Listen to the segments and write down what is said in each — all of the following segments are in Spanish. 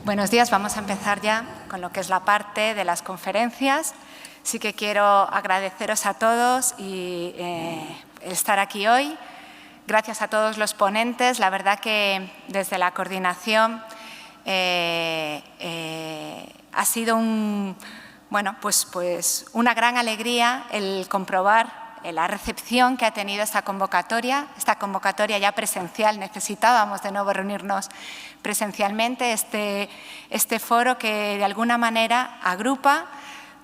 Buenos días, vamos a empezar ya con lo que es la parte de las conferencias. Sí que quiero agradeceros a todos y estar aquí hoy. Gracias a todos los ponentes. La verdad que desde la coordinación ha sido una gran alegría el comprobar la recepción que ha tenido esta convocatoria ya presencial. Necesitábamos de nuevo reunirnos presencialmente, este foro que de alguna manera agrupa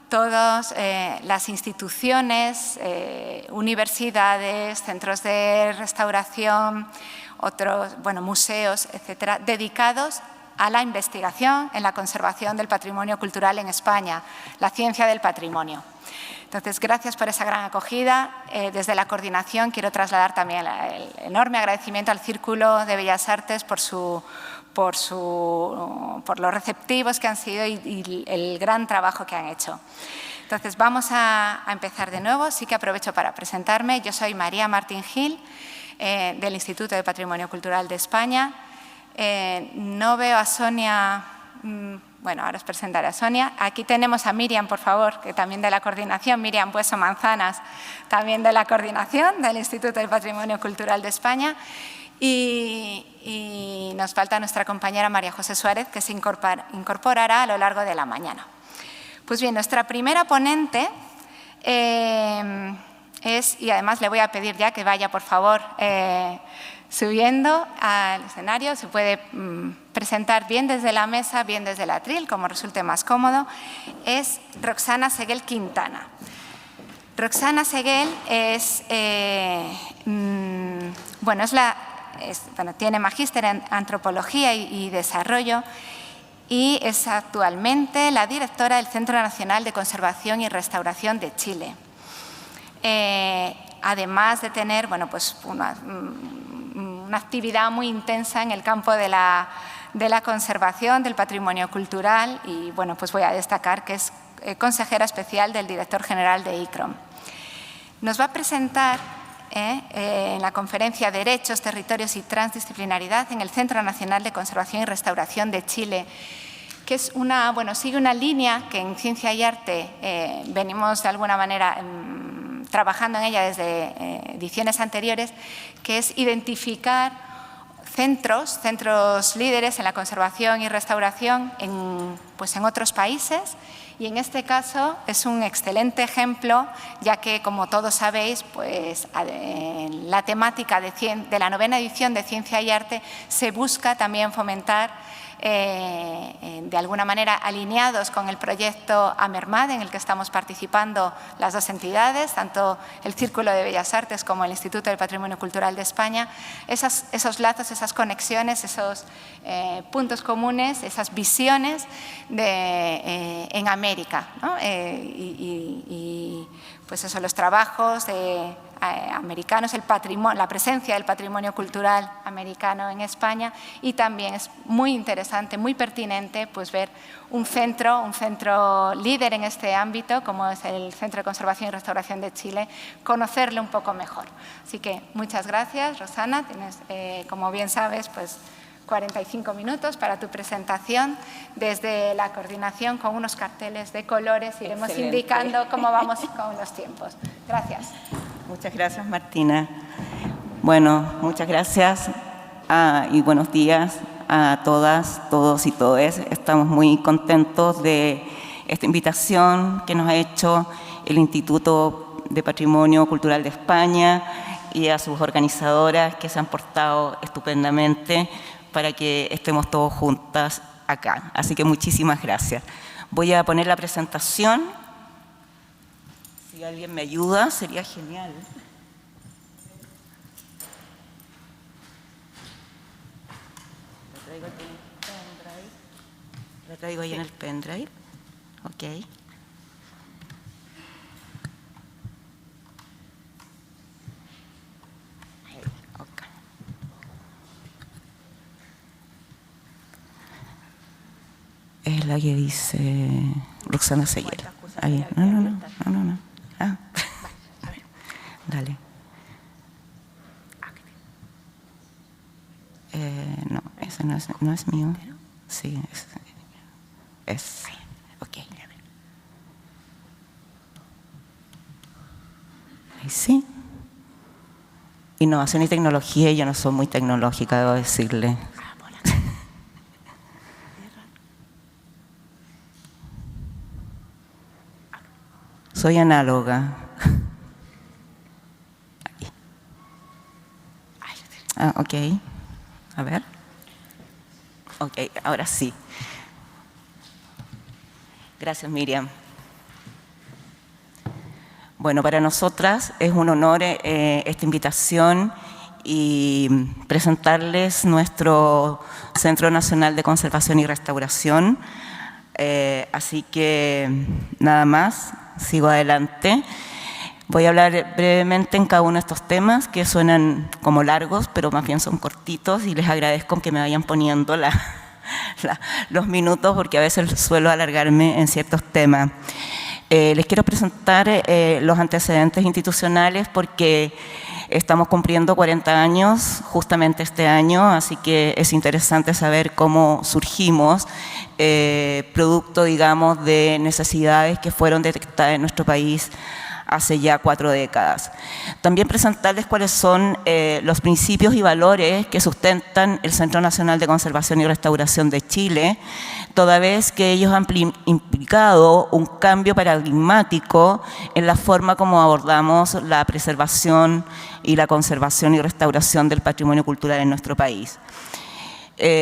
todas las instituciones, universidades, centros de restauración, otros, museos, etcétera, dedicados a la investigación en la conservación del patrimonio cultural en España, la ciencia del patrimonio. Entonces, gracias por esa gran acogida. Desde la coordinación quiero trasladar también el enorme agradecimiento al Círculo de Bellas Artes por los receptivos que han sido y el gran trabajo que han hecho. Entonces, vamos a empezar de nuevo. Sí que aprovecho para presentarme. Yo soy María Martín Gil, del Instituto de Patrimonio Cultural de España. No veo a Sonia. Bueno, ahora os presentaré a Sonia. Aquí tenemos a Miriam, por favor, que también de la coordinación, Miriam Bueso Manzanas, también de la coordinación del Instituto del Patrimonio Cultural de España. Y nos falta nuestra compañera María José Suárez, que se incorporará a lo largo de la mañana. Pues bien, nuestra primera ponente es, y además le voy a pedir ya que vaya, por favor, subiendo al escenario. Se puede presentar bien desde la mesa, bien desde el atril, como resulte más cómodo. Es Roxana Seguel Quintana. Roxana Seguel tiene magíster en Antropología y Desarrollo y es actualmente la directora del Centro Nacional de Conservación y Restauración de Chile. Además de tener una actividad muy intensa en el campo de la conservación del patrimonio cultural y voy a destacar que es consejera especial del director general de ICROM. Nos va a presentar en la conferencia Derechos, Territorios y Transdisciplinaridad en el Centro Nacional de Conservación y Restauración de Chile, que es sigue una línea que en Ciencia y Arte venimos de alguna manera trabajando en ella desde ediciones anteriores, que es identificar centros líderes en la conservación y restauración en otros países. Y en este caso es un excelente ejemplo, ya que, como todos sabéis, en la temática de la 9ª edición de Ciencia y Arte se busca también fomentar, de alguna manera alineados con el proyecto AMERMAD, en el que estamos participando las dos entidades, tanto el Círculo de Bellas Artes como el Instituto del Patrimonio Cultural de España, esos lazos, esas conexiones, esos puntos comunes, esas visiones en América, ¿no? Los trabajos americanos, la presencia del patrimonio cultural americano en España, y también es muy interesante, muy pertinente ver un centro líder en este ámbito, como es el Centro de Conservación y Restauración de Chile, conocerle un poco mejor. Así que muchas gracias, Rosana. Tienes, como bien sabes, 45 minutos para tu presentación. Desde la coordinación, con unos carteles de colores, iremos indicando cómo vamos con los tiempos. Gracias. Muchas gracias, Martina. Bueno, muchas gracias y buenos días a todas, todos y todes. Estamos muy contentos de esta invitación que nos ha hecho el Instituto de Patrimonio Cultural de España y a sus organizadoras, que se han portado estupendamente para que estemos todos juntas acá. Así que muchísimas gracias. Voy a poner la presentación. Si alguien me ayuda, sería genial. Lo traigo ahí en el pendrive. Ok. Es la que dice Roxana Seguel. Ahí. No. Ah. Dale. No, ese no es mío. Sí, Ok. Ahí sí. Innovación y tecnología, y yo no soy muy tecnológica, debo decirle. Soy análoga. Ok. A ver. Ok, ahora sí. Gracias, Miriam. Bueno, para nosotras es un honor esta invitación y presentarles nuestro Centro Nacional de Conservación y Restauración. Así que nada más, sigo adelante. Voy a hablar brevemente en cada uno de estos temas que suenan como largos, pero más bien son cortitos, y les agradezco que me vayan poniendo los minutos porque a veces suelo alargarme en ciertos temas. Les quiero presentar los antecedentes institucionales porque estamos cumpliendo 40 años justamente este año, así que es interesante saber cómo surgimos, producto, digamos, de necesidades que fueron detectadas en nuestro país hace ya 4 décadas. También presentarles cuáles son los principios y valores que sustentan el Centro Nacional de Conservación y Restauración de Chile, toda vez que ellos han implicado un cambio paradigmático en la forma como abordamos la preservación y la conservación y restauración del patrimonio cultural en nuestro país.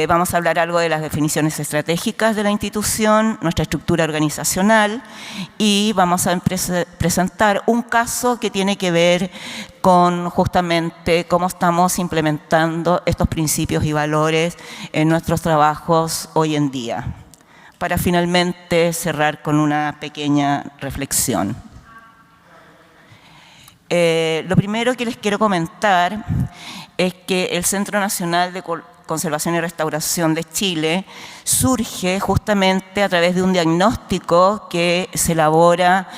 Vamos a hablar algo de las definiciones estratégicas de la institución, nuestra estructura organizacional, y vamos a presentar un caso que tiene que ver con justamente cómo estamos implementando estos principios y valores en nuestros trabajos hoy en día, para finalmente cerrar con una pequeña reflexión. Lo primero que les quiero comentar es que el Centro Nacional de Conservación y Restauración de Chile surge justamente a través de un diagnóstico que se elabora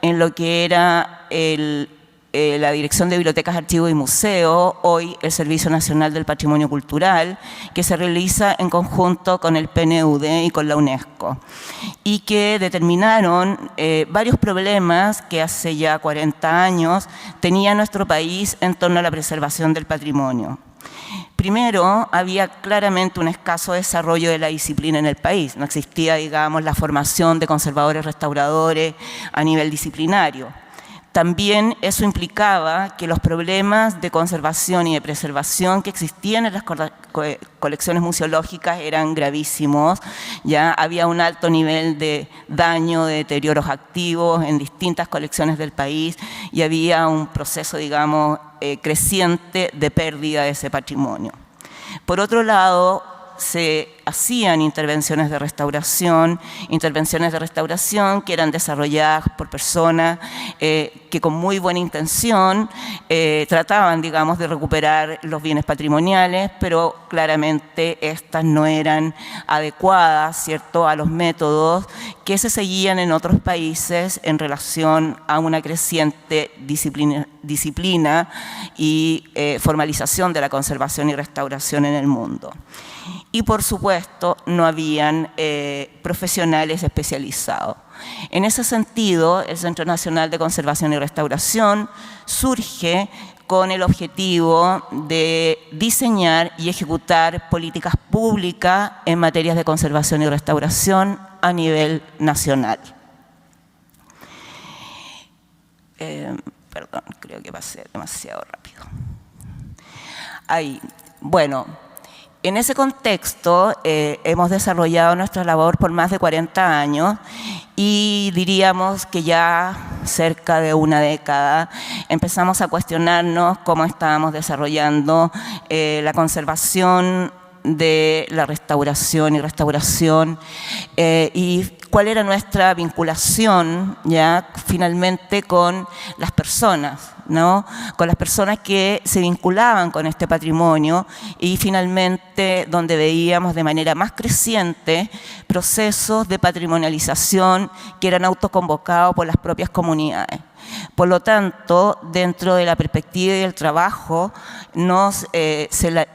en lo que era la Dirección de Bibliotecas, Archivos y Museos, hoy el Servicio Nacional del Patrimonio Cultural, que se realiza en conjunto con el PNUD y con la UNESCO, y que determinaron varios problemas que hace ya 40 años tenía nuestro país en torno a la preservación del patrimonio. Primero, había claramente un escaso desarrollo de la disciplina en el país. No existía, digamos, la formación de conservadores restauradores a nivel disciplinario. También eso implicaba que los problemas de conservación y de preservación que existían en las colecciones museológicas eran gravísimos. Ya había un alto nivel de daño, de deterioros activos en distintas colecciones del país, y había un proceso, digamos, creciente de pérdida de ese patrimonio. Por otro lado, se hacían intervenciones de restauración que eran desarrolladas por personas que con muy buena intención trataban, digamos, de recuperar los bienes patrimoniales, pero claramente estas no eran adecuadas, ¿cierto?, a los métodos que se seguían en otros países en relación a una creciente disciplina y formalización de la conservación y restauración en el mundo. Y por supuesto no habían profesionales especializados. En ese sentido, el Centro Nacional de Conservación y Restauración surge con el objetivo de diseñar y ejecutar políticas públicas en materias de conservación y restauración a nivel nacional. Perdón, creo que pasé demasiado rápido. Ahí, bueno. En ese contexto hemos desarrollado nuestra labor por más de 40 años y diríamos que ya cerca de una década empezamos a cuestionarnos cómo estábamos desarrollando la conservación de la restauración y cuál era nuestra vinculación ya finalmente con las personas, ¿no? Con las personas que se vinculaban con este patrimonio, y finalmente donde veíamos de manera más creciente procesos de patrimonialización que eran autoconvocados por las propias comunidades. Por lo tanto, dentro de la perspectiva y del trabajo, nos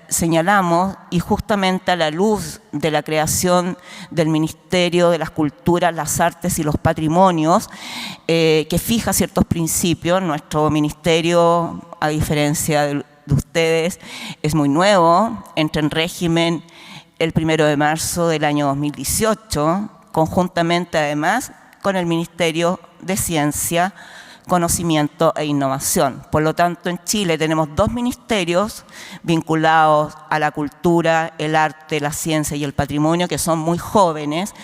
señalamos, y justamente a la luz de la creación del Ministerio de las Culturas, las Artes y los Patrimonios, que fija ciertos principios. Nuestro ministerio, a diferencia de ustedes, es muy nuevo, entra en régimen el 1 de marzo del año 2018, conjuntamente además con el Ministerio de Ciencia, Conocimiento e Innovación. Por lo tanto, en Chile tenemos dos ministerios vinculados a la cultura, el arte, la ciencia y el patrimonio, que son muy jóvenes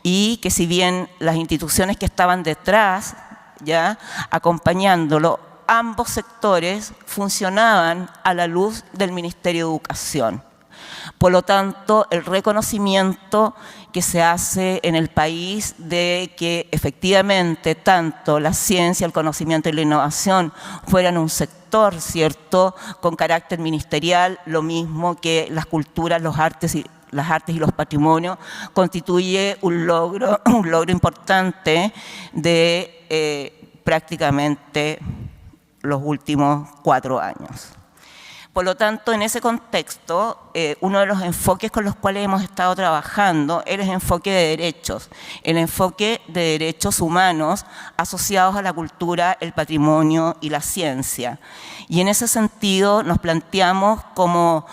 y que, si bien las instituciones que estaban detrás, ya acompañándolo, ambos sectores funcionaban a la luz del Ministerio de Educación. Por lo tanto, el reconocimiento que se hace en el país de que efectivamente tanto la ciencia, el conocimiento y la innovación fueran un sector, ¿cierto?, con carácter ministerial, lo mismo que las culturas, las artes y los patrimonios, constituye un logro importante de prácticamente los últimos 4 años. Por lo tanto, en ese contexto, uno de los enfoques con los cuales hemos estado trabajando es el enfoque de derechos, el enfoque de derechos humanos asociados a la cultura, el patrimonio y la ciencia. Y en ese sentido nos planteamos como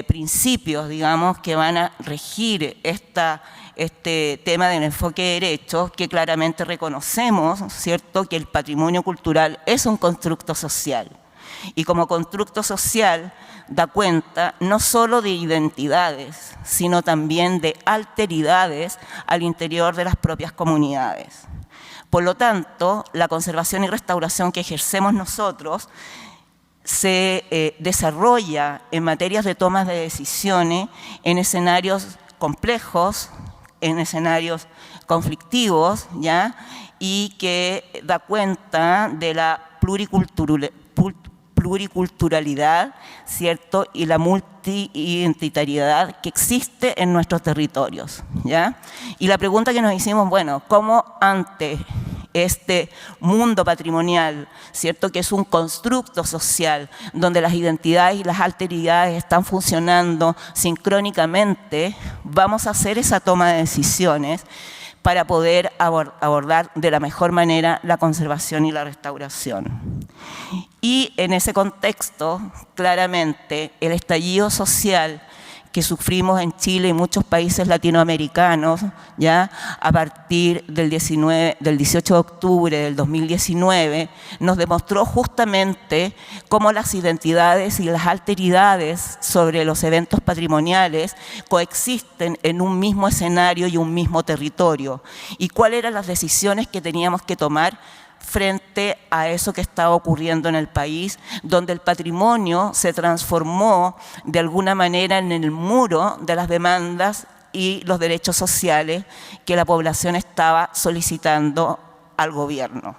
principios, digamos, que van a regir este tema del enfoque de derechos, que claramente reconocemos, ¿cierto?, que el patrimonio cultural es un constructo social. Y como constructo social da cuenta no solo de identidades, sino también de alteridades al interior de las propias comunidades. Por lo tanto, la conservación y restauración que ejercemos nosotros se desarrolla en materias de tomas de decisiones en escenarios complejos, en escenarios conflictivos, ¿ya?, y que da cuenta de la pluriculturalidad, ¿cierto?, y la multiidentitariedad que existe en nuestros territorios, ¿ya? Y la pregunta que nos hicimos, bueno, ¿cómo ante este mundo patrimonial, ¿cierto?, que es un constructo social donde las identidades y las alteridades están funcionando sincrónicamente, vamos a hacer esa toma de decisiones para poder abordar de la mejor manera la conservación y la restauración? Y en ese contexto, claramente, el estallido social que sufrimos en Chile y muchos países latinoamericanos, ya a partir del 18 de octubre del 2019, nos demostró justamente cómo las identidades y las alteridades sobre los eventos patrimoniales coexisten en un mismo escenario y un mismo territorio, y cuáles eran las decisiones que teníamos que tomar frente a eso que estaba ocurriendo en el país, donde el patrimonio se transformó de alguna manera en el muro de las demandas y los derechos sociales que la población estaba solicitando al gobierno.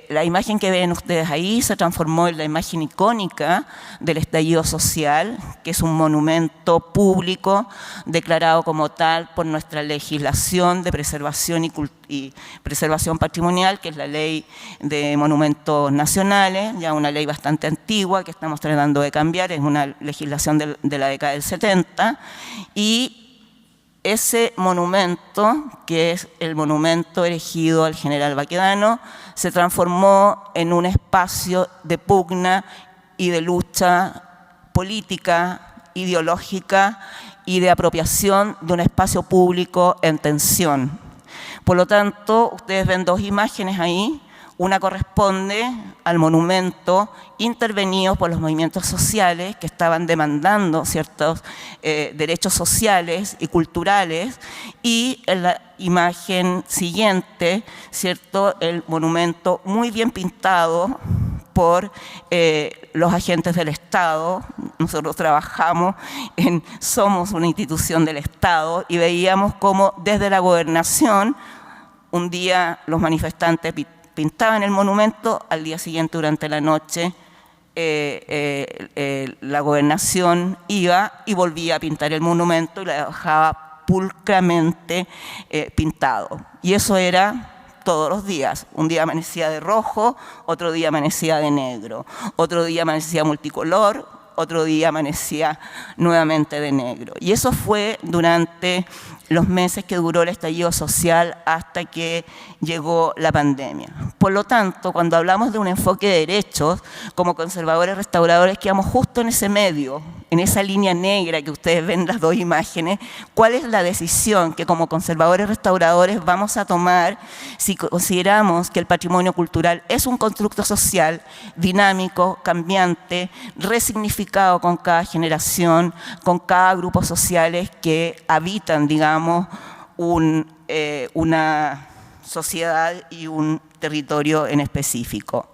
La imagen que ven ustedes ahí se transformó en la imagen icónica del estallido social, que es un monumento público declarado como tal por nuestra legislación de preservación y preservación patrimonial, que es la Ley de Monumentos Nacionales, ya una ley bastante antigua que estamos tratando de cambiar, es una legislación de la década del 70, y ese monumento, que es el monumento erigido al general Baquedano, se transformó en un espacio de pugna y de lucha política, ideológica y de apropiación de un espacio público en tensión. Por lo tanto, ustedes ven dos imágenes ahí. Una corresponde al monumento intervenido por los movimientos sociales que estaban demandando ciertos derechos sociales y culturales, y en la imagen siguiente, ¿cierto?, el monumento muy bien pintado por los agentes del Estado. Nosotros trabajamos somos una institución del Estado, y veíamos cómo desde la gobernación un día los manifestantes pintaban el monumento, al día siguiente durante la noche la gobernación iba y volvía a pintar el monumento y la dejaba pulcramente pintado. Y eso era todos los días. Un día amanecía de rojo, otro día amanecía de negro, otro día amanecía multicolor, otro día amanecía nuevamente de negro. Y eso fue durante los meses que duró el estallido social hasta que llegó la pandemia. Por lo tanto, cuando hablamos de un enfoque de derechos, como conservadores restauradores, quedamos justo en ese medio, en esa línea negra que ustedes ven en las dos imágenes. ¿Cuál es la decisión que como conservadores restauradores vamos a tomar si consideramos que el patrimonio cultural es un constructo social dinámico, cambiante, resignificado con cada generación, con cada grupo sociales que habitan, digamos, una sociedad y un territorio en específico?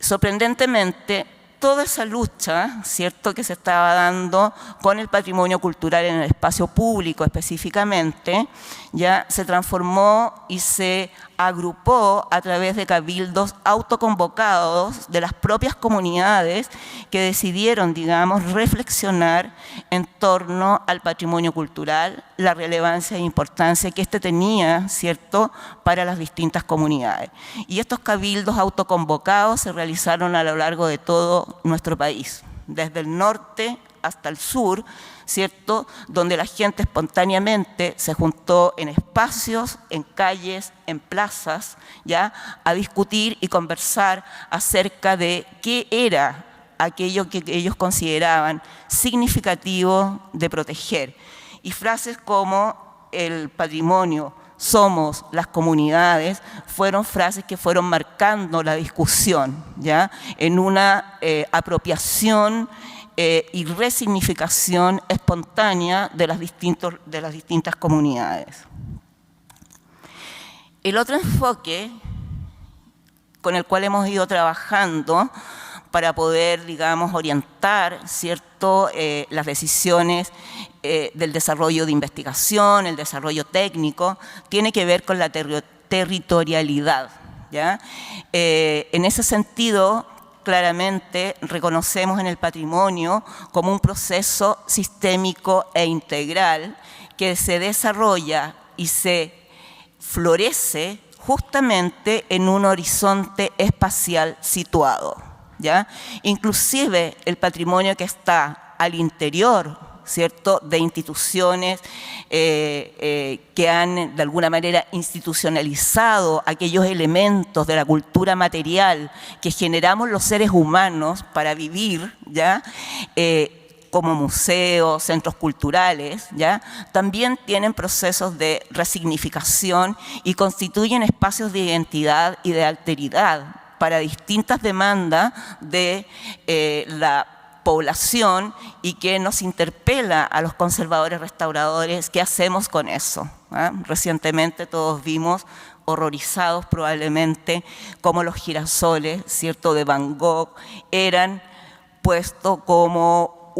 Sorprendentemente, toda esa lucha, ¿cierto?, que se estaba dando con el patrimonio cultural en el espacio público específicamente, ya se transformó y se agrupó a través de cabildos autoconvocados de las propias comunidades que decidieron, digamos, reflexionar en torno al patrimonio cultural, la relevancia e importancia que éste tenía, ¿cierto?, para las distintas comunidades. Y estos cabildos autoconvocados se realizaron a lo largo de todo nuestro país, desde el norte hasta el sur, ¿cierto?, donde la gente espontáneamente se juntó en espacios, en calles, en plazas, ¿ya?, a discutir y conversar acerca de qué era aquello que ellos consideraban significativo de proteger. Y frases como el patrimonio, somos las comunidades, fueron frases que fueron marcando la discusión, ¿ya?, en una apropiación y resignificación espontánea de las distintas comunidades. El otro enfoque con el cual hemos ido trabajando para poder, digamos, orientar, ¿cierto?, las decisiones del desarrollo de investigación, el desarrollo técnico, tiene que ver con la territorialidad, ¿ya? En ese sentido, claramente reconocemos en el patrimonio como un proceso sistémico e integral que se desarrolla y se florece justamente en un horizonte espacial situado, ¿ya? Inclusive el patrimonio que está al interior, ¿cierto?, de instituciones que han de alguna manera institucionalizado aquellos elementos de la cultura material que generamos los seres humanos para vivir, ¿ya?, como museos, centros culturales, ¿ya?, también tienen procesos de resignificación y constituyen espacios de identidad y de alteridad para distintas demandas de la población y que nos interpela a los conservadores restauradores qué hacemos con eso. Recientemente todos vimos, horrorizados probablemente, cómo los girasoles, ¿cierto?, de Van Gogh eran puestos como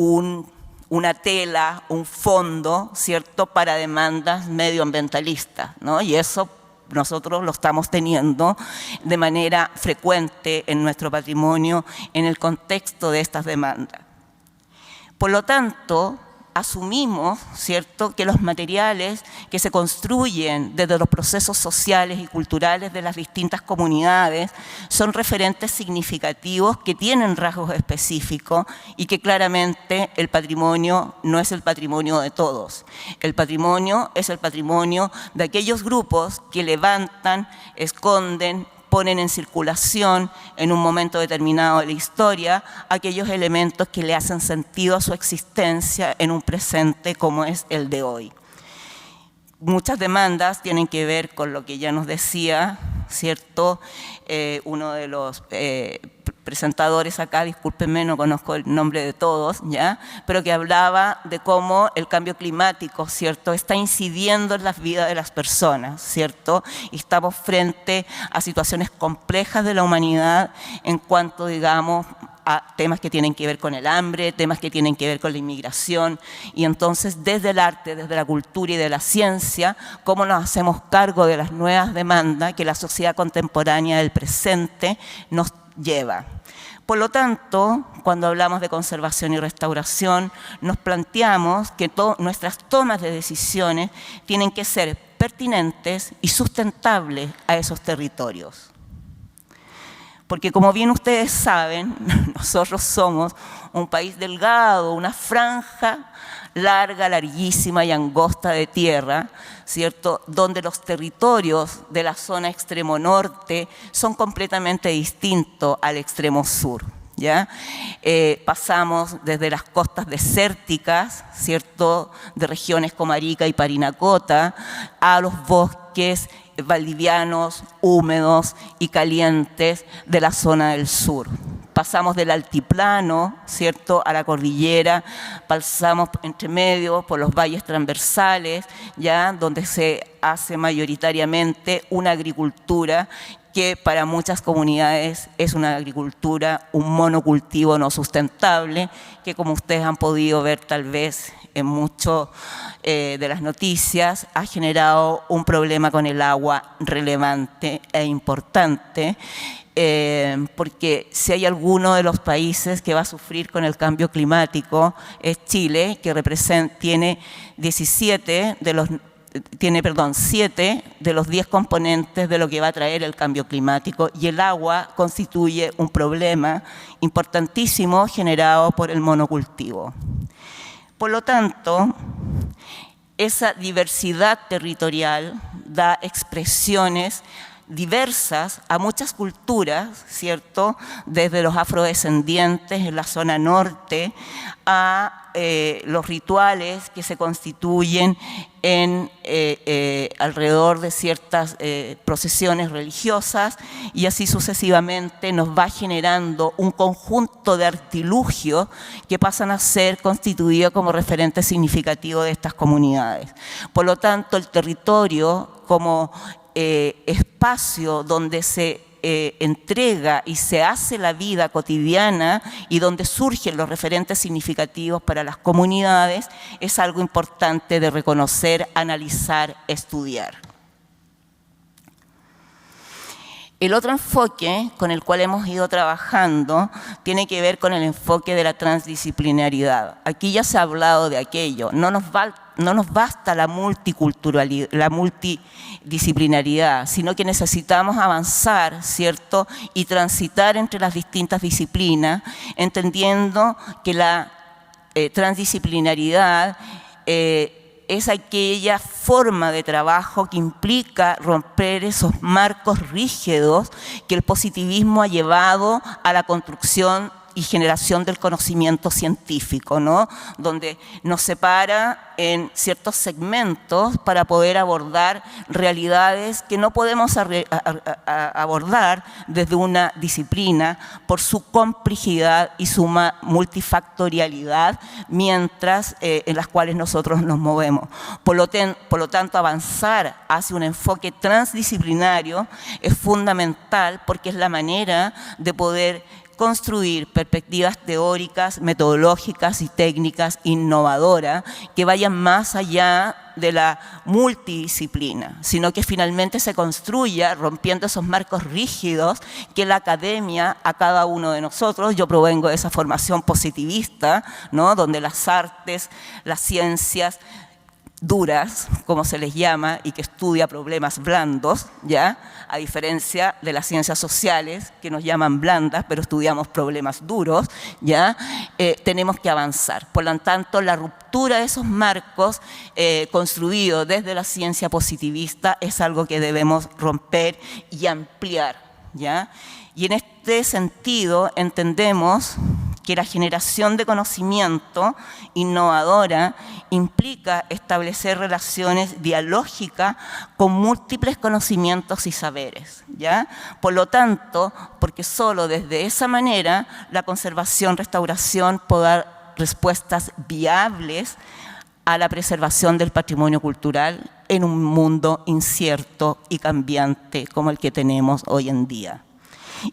una tela, un fondo, ¿cierto?, para demandas medioambientalistas, ¿no? Y eso nosotros lo estamos teniendo de manera frecuente en nuestro patrimonio en el contexto de estas demandas. Por lo tanto, asumimos, ¿cierto?, que los materiales que se construyen desde los procesos sociales y culturales de las distintas comunidades son referentes significativos que tienen rasgos específicos y que claramente el patrimonio no es el patrimonio de todos. El patrimonio es el patrimonio de aquellos grupos que levantan, esconden, ponen en circulación en un momento determinado de la historia aquellos elementos que le hacen sentido a su existencia en un presente como es el de hoy. Muchas demandas tienen que ver con lo que ya nos decía, ¿cierto?, uno de los presentadores acá, discúlpenme, no conozco el nombre de todos, ¿ya?, pero que hablaba de cómo el cambio climático, ¿cierto?, está incidiendo en las vidas de las personas, ¿cierto?, y estamos frente a situaciones complejas de la humanidad en cuanto, digamos, a temas que tienen que ver con el hambre, temas que tienen que ver con la inmigración, y entonces desde el arte, desde la cultura y de la ciencia, cómo nos hacemos cargo de las nuevas demandas que la sociedad contemporánea del presente nos lleva. Por lo tanto, cuando hablamos de conservación y restauración, nos planteamos que nuestras tomas de decisiones tienen que ser pertinentes y sustentables a esos territorios. Porque como bien ustedes saben, nosotros somos un país delgado, una franja larga, larguísima y angosta de tierra, ¿cierto?, donde los territorios de la zona extremo norte son completamente distintos al extremo sur. ¿Ya? Pasamos desde las costas desérticas, ¿cierto?, de regiones como Arica y Parinacota, a los bosques valdivianos, húmedos y calientes de la zona del sur. Pasamos del altiplano, ¿cierto?, a la cordillera, pasamos entre medio por los valles transversales, ¿ya?, donde se hace mayoritariamente una agricultura que para muchas comunidades es una agricultura, un monocultivo no sustentable, que como ustedes han podido ver tal vez en muchas de las noticias, ha generado un problema con el agua relevante e importante, porque si hay alguno de los países que va a sufrir con el cambio climático es Chile, que tiene 7 de los 10 componentes de lo que va a traer el cambio climático, y el agua constituye un problema importantísimo generado por el monocultivo. Por lo tanto, esa diversidad territorial da expresiones diversas a muchas culturas, ¿cierto?, desde los afrodescendientes en la zona norte a los rituales que se constituyen alrededor de ciertas procesiones religiosas, y así sucesivamente nos va generando un conjunto de artilugios que pasan a ser constituidos como referente significativo de estas comunidades. Por lo tanto, el territorio como espacio donde se entrega y se hace la vida cotidiana y donde surgen los referentes significativos para las comunidades es algo importante de reconocer, analizar, estudiar. El otro enfoque con el cual hemos ido trabajando tiene que ver con el enfoque de la transdisciplinariedad. Aquí ya se ha hablado de aquello. No nos basta la multiculturalidad, la multidisciplinaridad, sino que necesitamos avanzar, ¿cierto?, y transitar entre las distintas disciplinas, entendiendo que la transdisciplinaridad es aquella forma de trabajo que implica romper esos marcos rígidos que el positivismo ha llevado a la construcción y generación del conocimiento científico, ¿no?, donde nos separa en ciertos segmentos para poder abordar realidades que no podemos abordar desde una disciplina por su complejidad y su multifactorialidad, mientras en las cuales nosotros nos movemos. Por lo tanto, avanzar hacia un enfoque transdisciplinario es fundamental, porque es la manera de poder construir perspectivas teóricas, metodológicas y técnicas innovadoras que vayan más allá de la multidisciplina, sino que finalmente se construya rompiendo esos marcos rígidos que la academia a cada uno de nosotros, yo provengo de esa formación positivista, ¿no?, donde las artes, las ciencias duras, como se les llama, y que estudia problemas blandos, ¿ya?, a diferencia de las ciencias sociales, que nos llaman blandas, pero estudiamos problemas duros, ¿ya?, tenemos que avanzar. Por lo tanto, la ruptura de esos marcos construidos desde la ciencia positivista es algo que debemos romper y ampliar, ¿ya? Y en este sentido entendemos que la generación de conocimiento innovadora implica establecer relaciones dialógicas con múltiples conocimientos y saberes, ¿ya? Por lo tanto, porque solo desde esa manera la conservación-restauración puede dar respuestas viables a la preservación del patrimonio cultural en un mundo incierto y cambiante como el que tenemos hoy en día.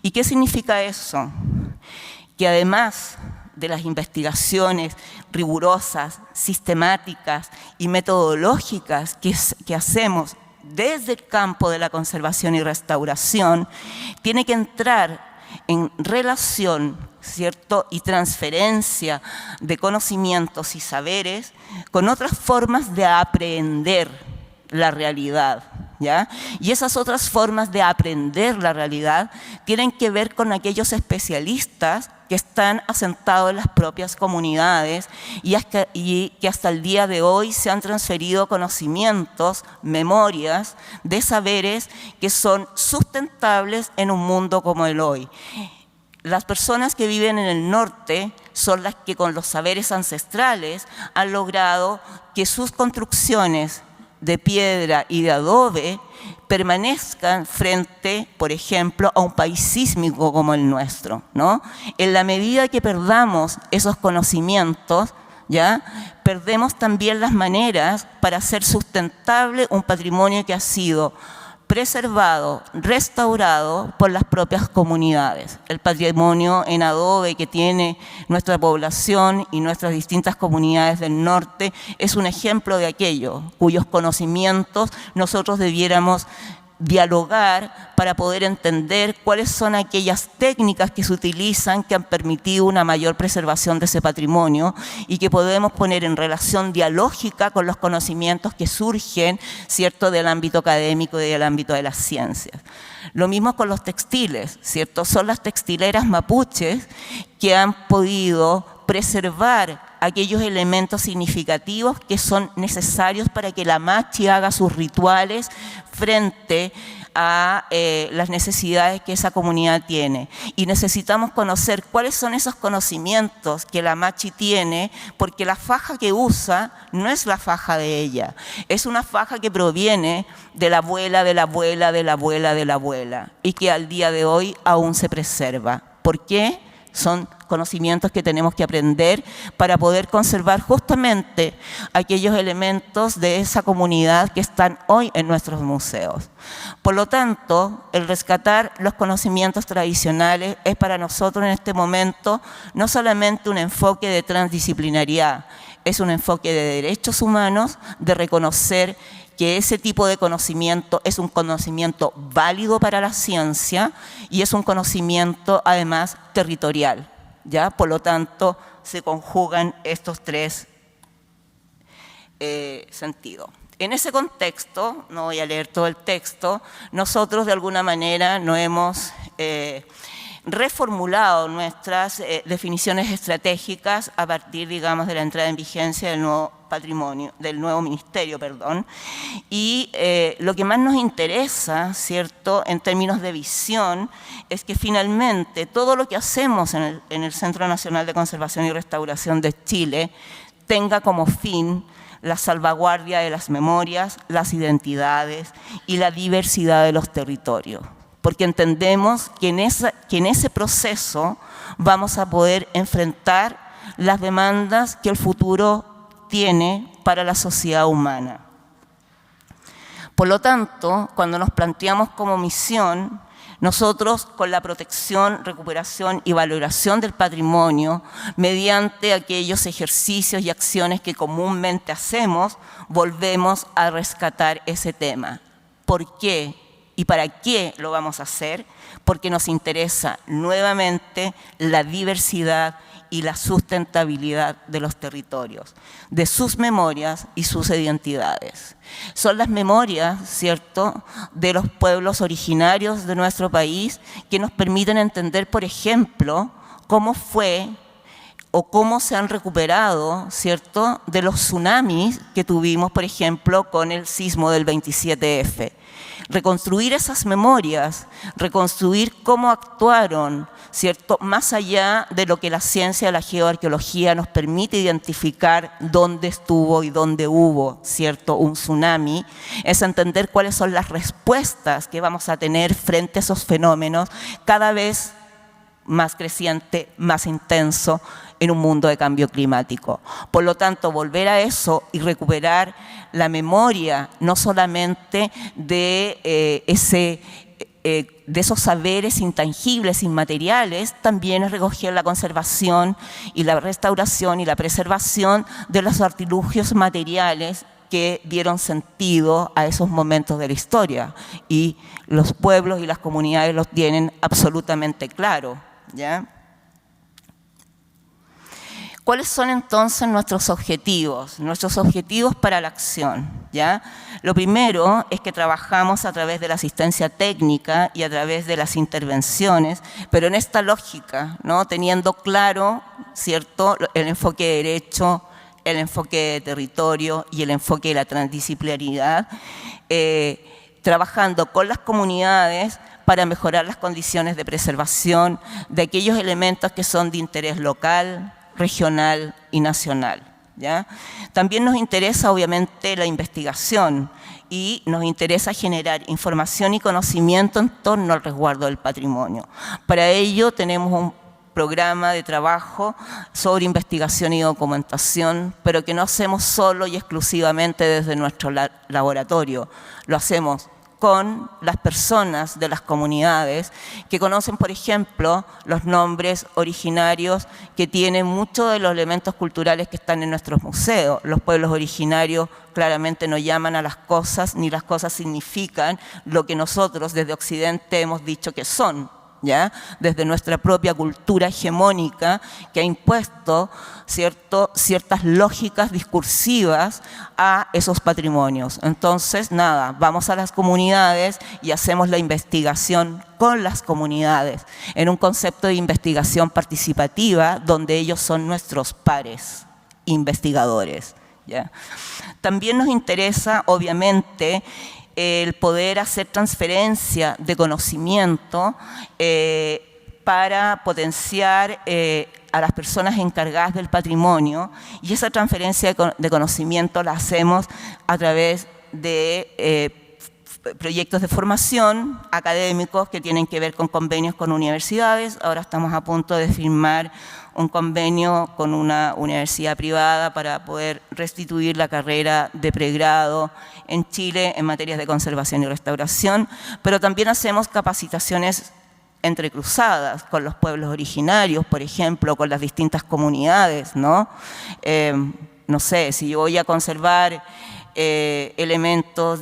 ¿Y qué significa eso? Que además de las investigaciones rigurosas, sistemáticas y metodológicas que hacemos desde el campo de la conservación y restauración, tiene que entrar en relación, ¿cierto?, y transferencia de conocimientos y saberes con otras formas de aprender la realidad, ¿ya? Y esas otras formas de aprender la realidad tienen que ver con aquellos especialistas que están asentados en las propias comunidades y que hasta el día de hoy se han transferido conocimientos, memorias de saberes que son sustentables en un mundo como el hoy. Las personas que viven en el norte son las que con los saberes ancestrales han logrado que sus construcciones de piedra y de adobe permanezcan frente, por ejemplo, a un país sísmico como el nuestro, ¿no? En la medida que perdamos esos conocimientos, ¿ya? Perdemos también las maneras para hacer sustentable un patrimonio que ha sido preservado, restaurado por las propias comunidades. El patrimonio en adobe que tiene nuestra población y nuestras distintas comunidades del norte es un ejemplo de aquello, cuyos conocimientos nosotros debiéramos dialogar para poder entender cuáles son aquellas técnicas que se utilizan que han permitido una mayor preservación de ese patrimonio y que podemos poner en relación dialógica con los conocimientos que surgen, ¿cierto?, del ámbito académico y del ámbito de las ciencias. Lo mismo con los textiles, ¿cierto? Son las textileras mapuches que han podido preservar aquellos elementos significativos que son necesarios para que la machi haga sus rituales frente a las necesidades que esa comunidad tiene. Y necesitamos conocer cuáles son esos conocimientos que la machi tiene, porque la faja que usa no es la faja de ella, es una faja que proviene de la abuela, de la abuela, de la abuela, de la abuela, y que al día de hoy aún se preserva. ¿Por qué? Son conocimientos que tenemos que aprender para poder conservar justamente aquellos elementos de esa comunidad que están hoy en nuestros museos. Por lo tanto, el rescatar los conocimientos tradicionales es para nosotros en este momento no solamente un enfoque de transdisciplinariedad, es un enfoque de derechos humanos, de reconocer que ese tipo de conocimiento es un conocimiento válido para la ciencia y es un conocimiento además territorial, ¿ya? Por lo tanto, se conjugan estos tres sentidos. En ese contexto, no voy a leer todo el texto, nosotros de alguna manera no hemos reformulado nuestras definiciones estratégicas a partir, digamos, de la entrada en vigencia del nuevo patrimonio, del nuevo ministerio, perdón. Y lo que más nos interesa, ¿cierto?, en términos de visión, es que finalmente todo lo que hacemos en el Centro Nacional de Conservación y Restauración de Chile tenga como fin la salvaguardia de las memorias, las identidades y la diversidad de los territorios. Porque entendemos que en ese proceso vamos a poder enfrentar las demandas que el futuro tiene para la sociedad humana. Por lo tanto, cuando nos planteamos como misión, nosotros con la protección, recuperación y valoración del patrimonio, mediante aquellos ejercicios y acciones que comúnmente hacemos, volvemos a rescatar ese tema. ¿Por qué? ¿Y para qué lo vamos a hacer? Porque nos interesa nuevamente la diversidad y la sustentabilidad de los territorios, de sus memorias y sus identidades. Son las memorias, ¿cierto?, de los pueblos originarios de nuestro país que nos permiten entender, por ejemplo, cómo fue o cómo se han recuperado, ¿cierto?, de los tsunamis que tuvimos, por ejemplo, con el sismo del 27F. Reconstruir esas memorias, reconstruir cómo actuaron, ¿cierto?, más allá de lo que la ciencia de la geoarqueología nos permite identificar dónde estuvo y dónde hubo, ¿cierto?, un tsunami, es entender cuáles son las respuestas que vamos a tener frente a esos fenómenos cada vez más creciente, más intenso en un mundo de cambio climático. Por lo tanto, volver a eso y recuperar la memoria, no solamente de esos saberes intangibles, inmateriales, también es recoger la conservación y la restauración y la preservación de los artilugios materiales que dieron sentido a esos momentos de la historia. Y los pueblos y las comunidades los tienen absolutamente claro, ¿ya? ¿Cuáles son entonces nuestros objetivos? Nuestros objetivos para la acción, ¿ya? Lo primero es que trabajamos a través de la asistencia técnica y a través de las intervenciones, pero en esta lógica, ¿no? Teniendo claro, ¿cierto?, el enfoque de derecho, el enfoque de territorio y el enfoque de la transdisciplinaridad, trabajando con las comunidades para mejorar las condiciones de preservación de aquellos elementos que son de interés local, regional y nacional, ¿ya? También nos interesa obviamente la investigación y nos interesa generar información y conocimiento en torno al resguardo del patrimonio. Para ello tenemos un programa de trabajo sobre investigación y documentación, pero que no hacemos solo y exclusivamente desde nuestro laboratorio, lo hacemos con las personas de las comunidades que conocen, por ejemplo, los nombres originarios que tienen muchos de los elementos culturales que están en nuestros museos. Los pueblos originarios claramente no llaman a las cosas, ni las cosas significan lo que nosotros desde Occidente hemos dicho que son, ¿ya? Desde nuestra propia cultura hegemónica que ha impuesto ciertas lógicas discursivas a esos patrimonios. Entonces, nada, vamos a las comunidades y hacemos la investigación con las comunidades, en un concepto de investigación participativa donde ellos son nuestros pares investigadores, ¿ya? También nos interesa, obviamente, el poder hacer transferencia de conocimiento para potenciar a las personas encargadas del patrimonio, y esa transferencia de conocimiento la hacemos a través de proyectos de formación académicos que tienen que ver con convenios con universidades. Ahora estamos a punto de firmar un convenio con una universidad privada para poder restituir la carrera de pregrado en Chile en materias de conservación y restauración, pero también hacemos capacitaciones entrecruzadas con los pueblos originarios, por ejemplo, con las distintas comunidades, ¿no? No sé, si yo voy a conservar elementos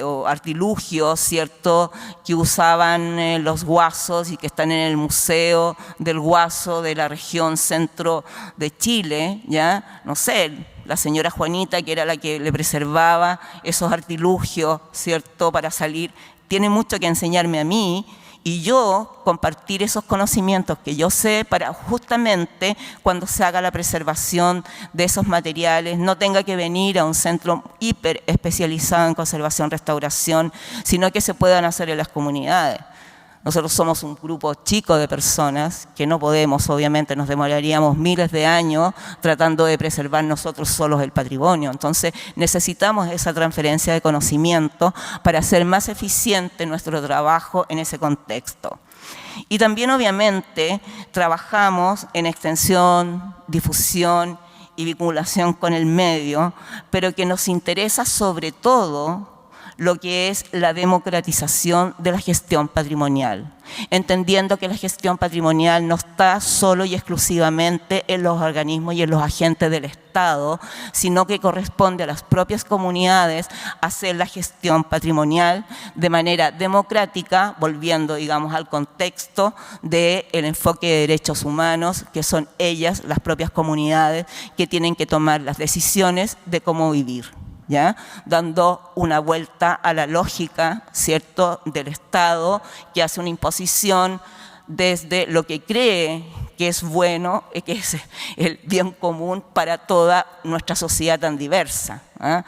o artilugios, ¿cierto?, que usaban los guasos y que están en el Museo del Guaso de la región centro de Chile, ¿ya? No sé, la señora Juanita, que era la que le preservaba esos artilugios, ¿cierto?, para salir, tiene mucho que enseñarme a mí, y yo compartir esos conocimientos que yo sé para justamente cuando se haga la preservación de esos materiales no tenga que venir a un centro hiper especializado en conservación, restauración, sino que se puedan hacer en las comunidades. Nosotros somos un grupo chico de personas que no podemos, obviamente nos demoraríamos miles de años tratando de preservar nosotros solos el patrimonio. Entonces necesitamos esa transferencia de conocimiento para hacer más eficiente nuestro trabajo en ese contexto. Y también obviamente trabajamos en extensión, difusión y vinculación con el medio, pero que nos interesa sobre todo lo que es la democratización de la gestión patrimonial, entendiendo que la gestión patrimonial no está solo y exclusivamente en los organismos y en los agentes del Estado, sino que corresponde a las propias comunidades hacer la gestión patrimonial de manera democrática, volviendo, digamos, al contexto del enfoque de derechos humanos, que son ellas, las propias comunidades, que tienen que tomar las decisiones de cómo vivir, ¿ya? Dando una vuelta a la lógica, ¿cierto?, del Estado, que hace una imposición desde lo que cree que es bueno, que es el bien común para toda nuestra sociedad tan diversa, ¿eh?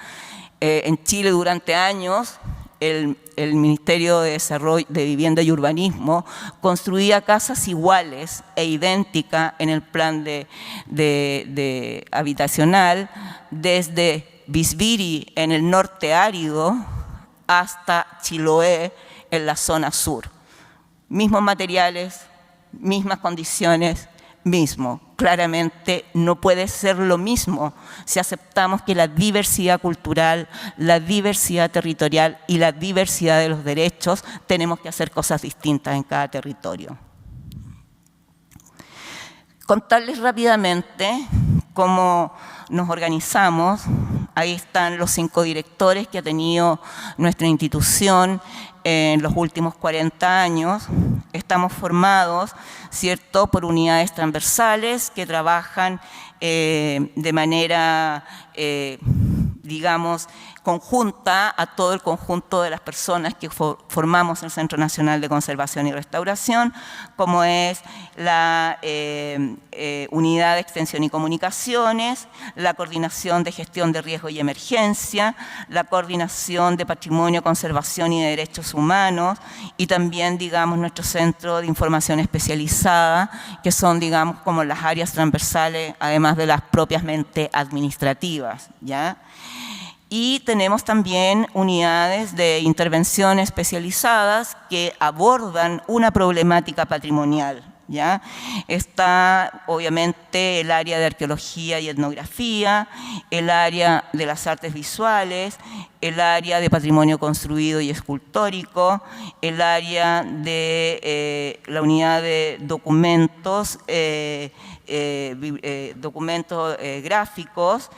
En Chile durante años el Ministerio de Desarrollo de Vivienda y Urbanismo construía casas iguales e idénticas en el plan de habitacional desde Bisbiri en el norte árido hasta Chiloé en la zona sur. Mismos materiales, mismas condiciones, mismo. Claramente no puede ser lo mismo si aceptamos que la diversidad cultural, la diversidad territorial y la diversidad de los derechos tenemos que hacer cosas distintas en cada territorio. Contarles rápidamente cómo nos organizamos Ahí están los 5 directores que ha tenido nuestra institución en los últimos 40 años. Estamos formados, ¿cierto?, por unidades transversales que trabajan de manera, digamos, conjunta a todo el conjunto de las personas que formamos el Centro Nacional de Conservación y Restauración, como es la Unidad de Extensión y Comunicaciones, la Coordinación de Gestión de Riesgo y Emergencia, la Coordinación de Patrimonio, Conservación y Derechos Humanos, y también, digamos, nuestro Centro de Información Especializada, que son, digamos, como las áreas transversales, además de las propiamente administrativas, ¿ya? Y tenemos también unidades de intervención especializadas que abordan una problemática patrimonial, ¿ya? Está obviamente el área de arqueología y etnografía, el área de las artes visuales, el área de patrimonio construido y escultórico, el área de la unidad de documentos, documentos gráficos,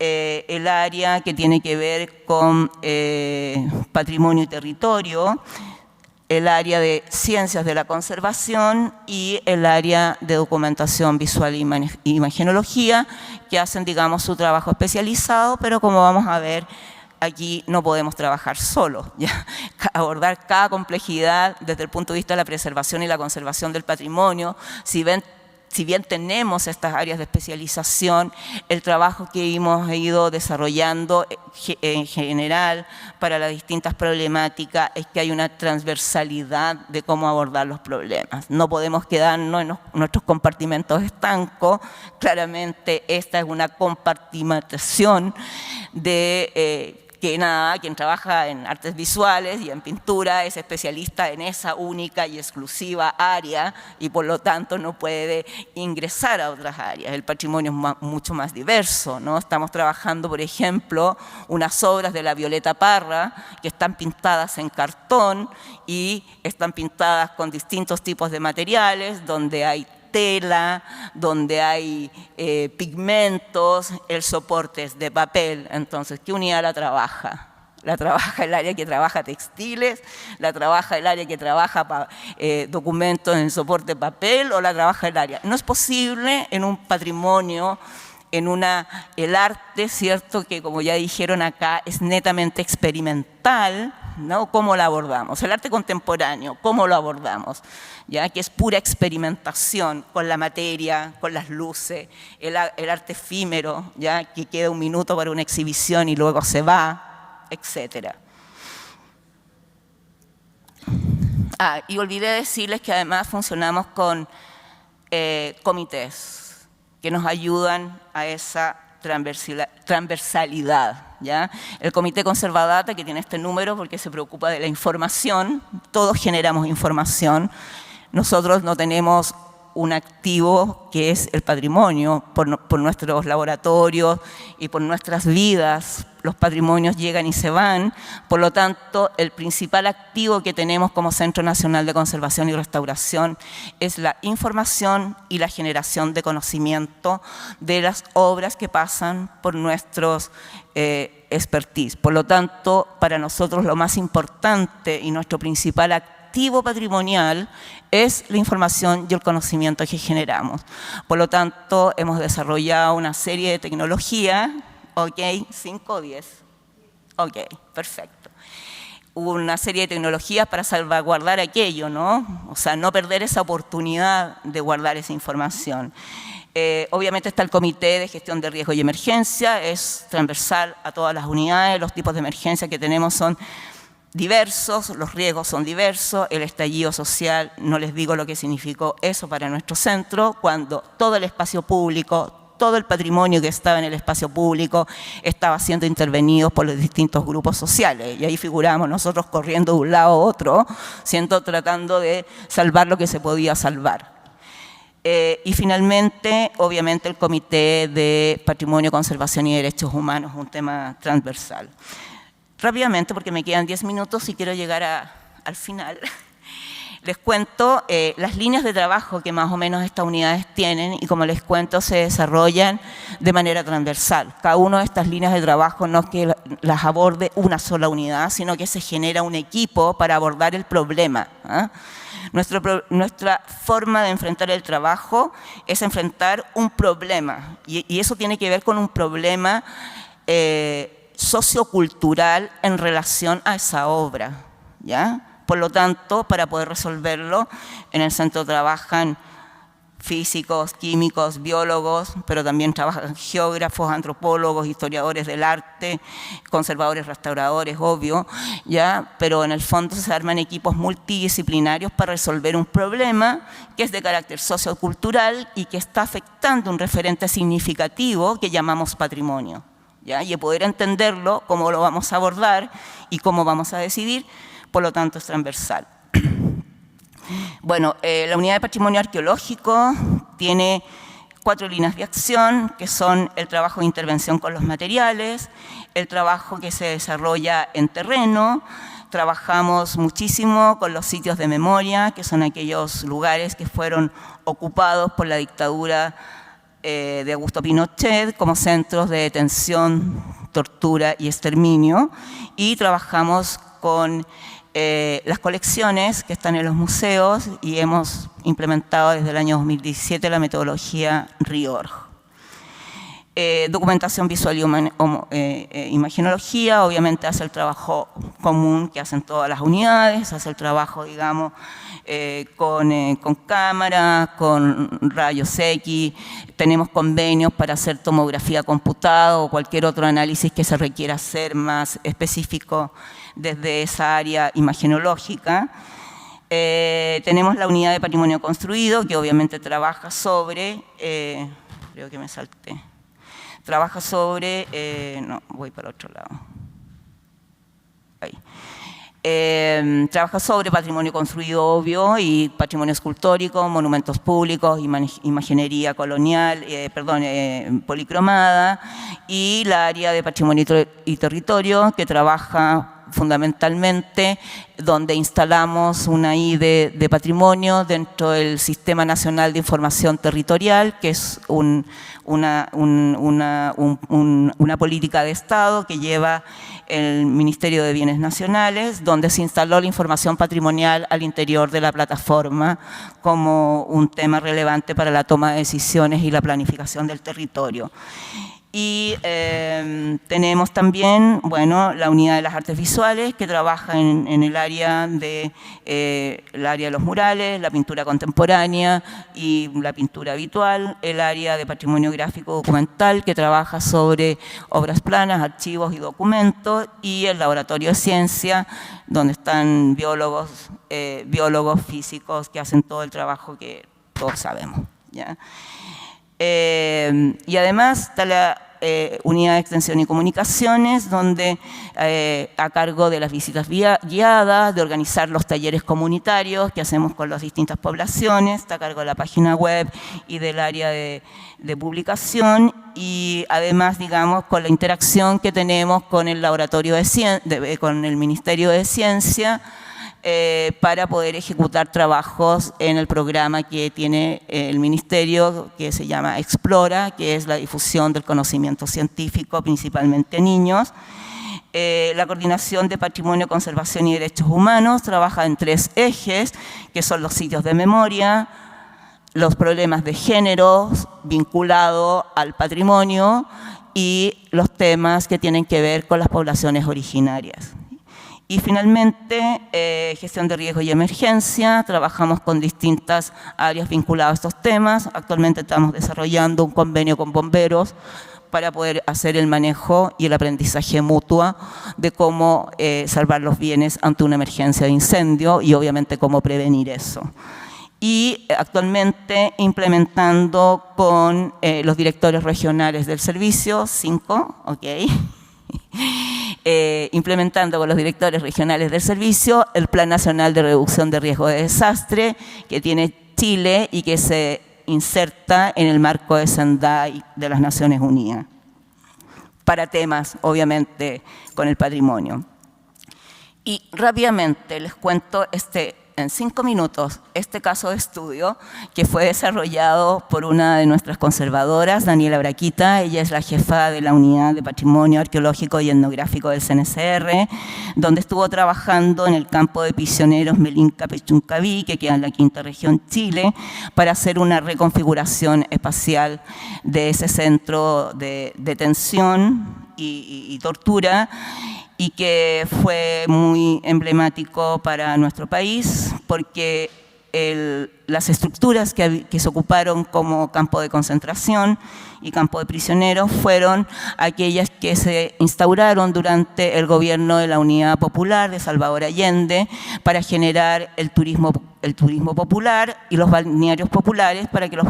el área que tiene que ver con patrimonio y territorio, el área de ciencias de la conservación y el área de documentación visual y imagenología, que hacen, digamos, su trabajo especializado, pero como vamos a ver, aquí no podemos trabajar solos, ¿ya? Abordar cada complejidad desde el punto de vista de la preservación y la conservación del patrimonio. Si bien tenemos estas áreas de especialización, el trabajo que hemos ido desarrollando en general para las distintas problemáticas es que hay una transversalidad de cómo abordar los problemas. No podemos quedarnos en nuestros compartimentos estancos. Claramente esta es una compartimentación de que nada, quien trabaja en artes visuales y en pintura es especialista en esa única y exclusiva área y por lo tanto no puede ingresar a otras áreas. El patrimonio es mucho más diverso, ¿no? Estamos trabajando, por ejemplo, unas obras de la Violeta Parra que están pintadas en cartón y están pintadas con distintos tipos de materiales, donde hay tela, donde hay pigmentos, el soporte es de papel. Entonces, ¿qué unidad la trabaja? La trabaja el área que trabaja textiles, la trabaja el área que trabaja documentos en soporte de papel o la trabaja el área. No es posible en un patrimonio, el arte, ¿cierto?, que como ya dijeron acá, es netamente experimental, ¿no? ¿Cómo lo abordamos? El arte contemporáneo, ¿cómo lo abordamos? ¿Ya? Que es pura experimentación con la materia, con las luces, el arte efímero, ¿ya? Que queda un minuto para una exhibición y luego se va, etc. Y olvidé decirles que además funcionamos con comités que nos ayudan a esa transversalidad, ¿ya? El Comité Conservadata, que tiene este número porque se preocupa de la información, todos generamos información, nosotros no tenemos un activo que es el patrimonio, por nuestros laboratorios y por nuestras vidas, los patrimonios llegan y se van, por lo tanto, el principal activo que tenemos como Centro Nacional de Conservación y Restauración es la información y la generación de conocimiento de las obras que pasan por nuestros expertise. Por lo tanto, para nosotros lo más importante y nuestro principal activo patrimonial es la información y el conocimiento que generamos. Por lo tanto, hemos desarrollado una serie de tecnologías, ¿ok? 5 o 10. Ok, perfecto. Una serie de tecnologías para salvaguardar aquello, ¿no? O sea, no perder esa oportunidad de guardar esa información. Obviamente está el Comité de Gestión de Riesgo y Emergencia, es transversal a todas las unidades, los tipos de emergencia que tenemos son diversos, los riesgos son diversos, el estallido social, no les digo lo que significó eso para nuestro centro, cuando todo el espacio público, todo el patrimonio que estaba en el espacio público estaba siendo intervenido por los distintos grupos sociales. Y ahí figuramos nosotros corriendo de un lado a otro, tratando de salvar lo que se podía salvar. Y finalmente, obviamente, el Comité de Patrimonio, Conservación y Derechos Humanos, un tema transversal. Rápidamente, porque me quedan 10 minutos y quiero llegar al final. Les cuento las líneas de trabajo que más o menos estas unidades tienen y como les cuento se desarrollan de manera transversal. Cada una de estas líneas de trabajo no es que las aborde una sola unidad, sino que se genera un equipo para abordar el problema. Nuestra forma de enfrentar el trabajo es enfrentar un problema y eso tiene que ver con un problema sociocultural en relación a esa obra, ¿ya? Por lo tanto, para poder resolverlo, en el centro trabajan físicos, químicos, biólogos, pero también trabajan geógrafos, antropólogos, historiadores del arte, conservadores, restauradores, obvio, ¿ya? Pero en el fondo se arman equipos multidisciplinarios para resolver un problema que es de carácter sociocultural y que está afectando un referente significativo que llamamos patrimonio, ¿ya? Y poder entenderlo, cómo lo vamos a abordar y cómo vamos a decidir, por lo tanto es transversal. Bueno, la unidad de patrimonio arqueológico tiene 4 líneas de acción, que son el trabajo de intervención con los materiales, el trabajo que se desarrolla en terreno, trabajamos muchísimo con los sitios de memoria, que son aquellos lugares que fueron ocupados por la dictadura de Augusto Pinochet como centros de detención, tortura y exterminio, y trabajamos con las colecciones que están en los museos y hemos implementado desde el año 2017 la metodología RIORG. Documentación visual y imagenología, obviamente hace el trabajo común que hacen todas las unidades, hace el trabajo, digamos, con cámara, con rayos X, tenemos convenios para hacer tomografía computada o cualquier otro análisis que se requiera hacer más específico desde esa área imagenológica. Tenemos la unidad de patrimonio construido, que obviamente trabaja sobre, creo que me salté, trabaja sobre, no, voy para otro lado. Ahí. Trabaja sobre patrimonio construido, obvio, y patrimonio escultórico, monumentos públicos, imaginería colonial, policromada, y la área de patrimonio y territorio, que trabaja fundamentalmente donde instalamos una I de patrimonio dentro del Sistema Nacional de Información Territorial, que es una política de Estado que lleva el Ministerio de Bienes Nacionales, donde se instaló la información patrimonial al interior de la plataforma como un tema relevante para la toma de decisiones y la planificación del territorio. Y tenemos también, bueno, la unidad de las artes visuales que trabaja en el área de los murales, la pintura contemporánea y la pintura habitual, el área de patrimonio gráfico documental que trabaja sobre obras planas, archivos y documentos, y el laboratorio de ciencia donde están biólogos, físicos que hacen todo el trabajo que todos sabemos, ¿ya? Y además está la unidad de extensión y comunicaciones, donde a cargo de las visitas guiadas, de organizar los talleres comunitarios que hacemos con las distintas poblaciones, está a cargo de la página web y del área de publicación, y además, digamos, con la interacción que tenemos con el laboratorio con el Ministerio de Ciencia, para poder ejecutar trabajos en el programa que tiene el Ministerio, que se llama Explora, que es la difusión del conocimiento científico, principalmente a niños. La Coordinación de Patrimonio, Conservación y Derechos Humanos trabaja en 3 ejes, que son los sitios de memoria, los problemas de género vinculados al patrimonio y los temas que tienen que ver con las poblaciones originarias. Y finalmente, gestión de riesgo y emergencia, trabajamos con distintas áreas vinculadas a estos temas. Actualmente estamos desarrollando un convenio con bomberos para poder hacer el manejo y el aprendizaje mutuo de cómo salvar los bienes ante una emergencia de incendio y obviamente cómo prevenir eso. Y actualmente implementando con los directores regionales del servicio, 5, ¿ok? Implementando con los directores regionales del servicio el Plan Nacional de Reducción de Riesgo de Desastre que tiene Chile y que se inserta en el marco de Sendai de las Naciones Unidas para temas, obviamente, con el patrimonio. Y rápidamente les cuento este en 5 minutos este caso de estudio que fue desarrollado por una de nuestras conservadoras, Daniela Braquita. Ella es la jefa de la Unidad de Patrimonio Arqueológico y Etnográfico del CNCR, donde estuvo trabajando en el campo de prisioneros Melinca Pechuncaví, que queda en la quinta región Chile, para hacer una reconfiguración espacial de ese centro de detención y tortura, y que fue muy emblemático para nuestro país porque las estructuras que se ocuparon como campo de concentración y campo de prisioneros fueron aquellas que se instauraron durante el gobierno de la Unidad Popular de Salvador Allende para generar el turismo popular y los balnearios populares para que los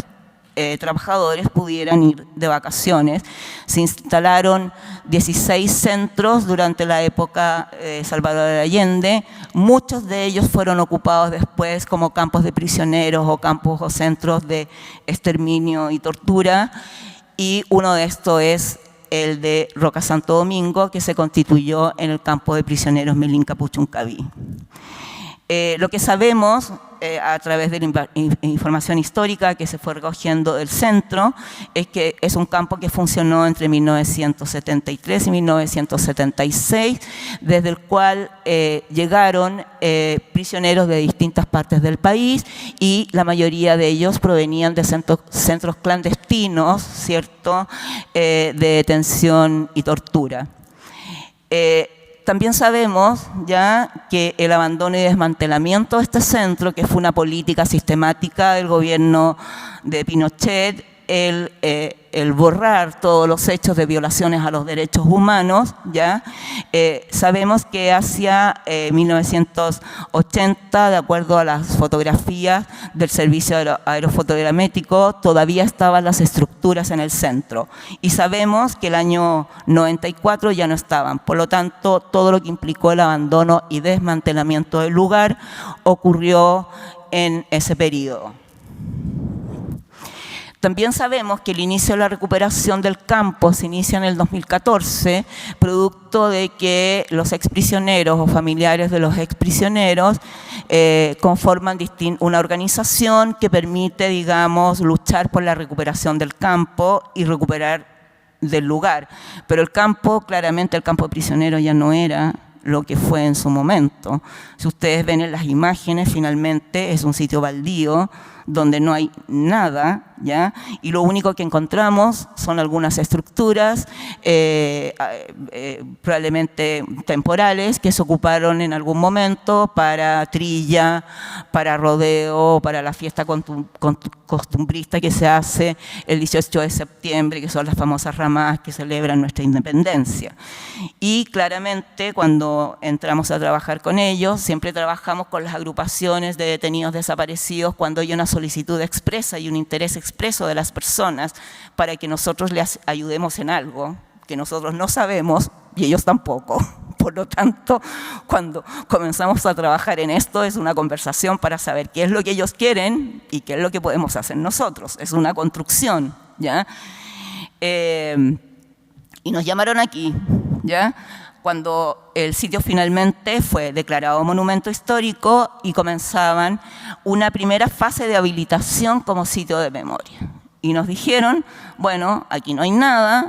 trabajadores pudieran ir de vacaciones. Se instalaron 16 centros durante la época de Salvador Allende. Muchos de ellos fueron ocupados después como campos de prisioneros o campos o centros de exterminio y tortura. Y uno de estos es el de Roca Santo Domingo, que se constituyó en el campo de prisioneros Melinca Pechuncaví. Lo que sabemos a través de la información histórica que se fue recogiendo del centro es que es un campo que funcionó entre 1973 y 1976, desde el cual llegaron prisioneros de distintas partes del país y la mayoría de ellos provenían de centros clandestinos, ¿cierto?, de detención y tortura. También sabemos ya que el abandono y desmantelamiento de este centro, que fue una política sistemática del gobierno de Pinochet, el borrar todos los hechos de violaciones a los derechos humanos, ¿ya? Sabemos que hacia 1980, de acuerdo a las fotografías del servicio aerofotogramétrico, todavía estaban las estructuras en el centro. Y sabemos que el año 94 ya no estaban. Por lo tanto, todo lo que implicó el abandono y desmantelamiento del lugar ocurrió en ese periodo. También sabemos que el inicio de la recuperación del campo se inicia en el 2014, producto de que los exprisioneros o familiares de los exprisioneros conforman una organización que permite, digamos, luchar por la recuperación del campo y recuperar del lugar. Pero el campo, claramente el campo de prisioneros ya no era lo que fue en su momento. Si ustedes ven en las imágenes, finalmente es un sitio baldío, donde no hay nada, ¿ya? Y lo único que encontramos son algunas estructuras, probablemente temporales, que se ocuparon en algún momento para trilla, para rodeo, para la fiesta costumbrista que se hace el 18 de septiembre, que son las famosas ramadas que celebran nuestra independencia. Y claramente cuando entramos a trabajar con ellos, siempre trabajamos con las agrupaciones de detenidos desaparecidos cuando hay una solicitud expresa y un interés expreso de las personas para que nosotros les ayudemos en algo que nosotros no sabemos y ellos tampoco. Por lo tanto, cuando comenzamos a trabajar en esto, es una conversación para saber qué es lo que ellos quieren y qué es lo que podemos hacer nosotros. Es una construcción, ¿ya? Y nos llamaron aquí, ¿ya?, cuando el sitio finalmente fue declarado monumento histórico y comenzaban una primera fase de habilitación como sitio de memoria. Y nos dijeron, bueno, aquí no hay nada,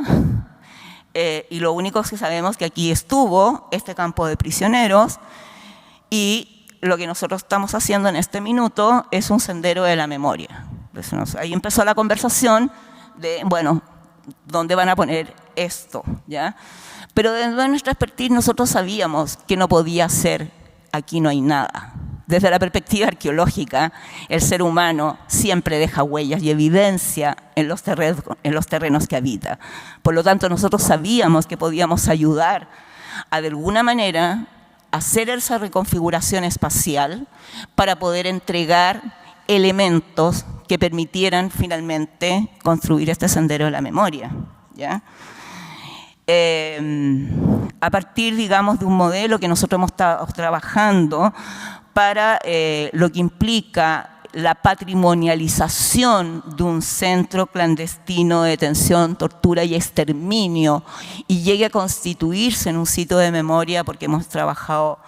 y lo único que sabemos es que aquí estuvo este campo de prisioneros, y lo que nosotros estamos haciendo en este minuto es un sendero de la memoria. Entonces, ahí empezó la conversación de, bueno, ¿dónde van a poner esto? ¿Ya? Pero desde nuestra expertise nosotros sabíamos que no podía ser aquí no hay nada. Desde la perspectiva arqueológica, el ser humano siempre deja huellas y evidencia en los terrenos que habita. Por lo tanto, nosotros sabíamos que podíamos ayudar a, de alguna manera, hacer esa reconfiguración espacial para poder entregar elementos que permitieran finalmente construir este sendero de la memoria, ¿ya? A partir, digamos, de un modelo que nosotros hemos estado trabajando para lo que implica la patrimonialización de un centro clandestino de detención, tortura y exterminio y llegue a constituirse en un sitio de memoria, porque hemos trabajado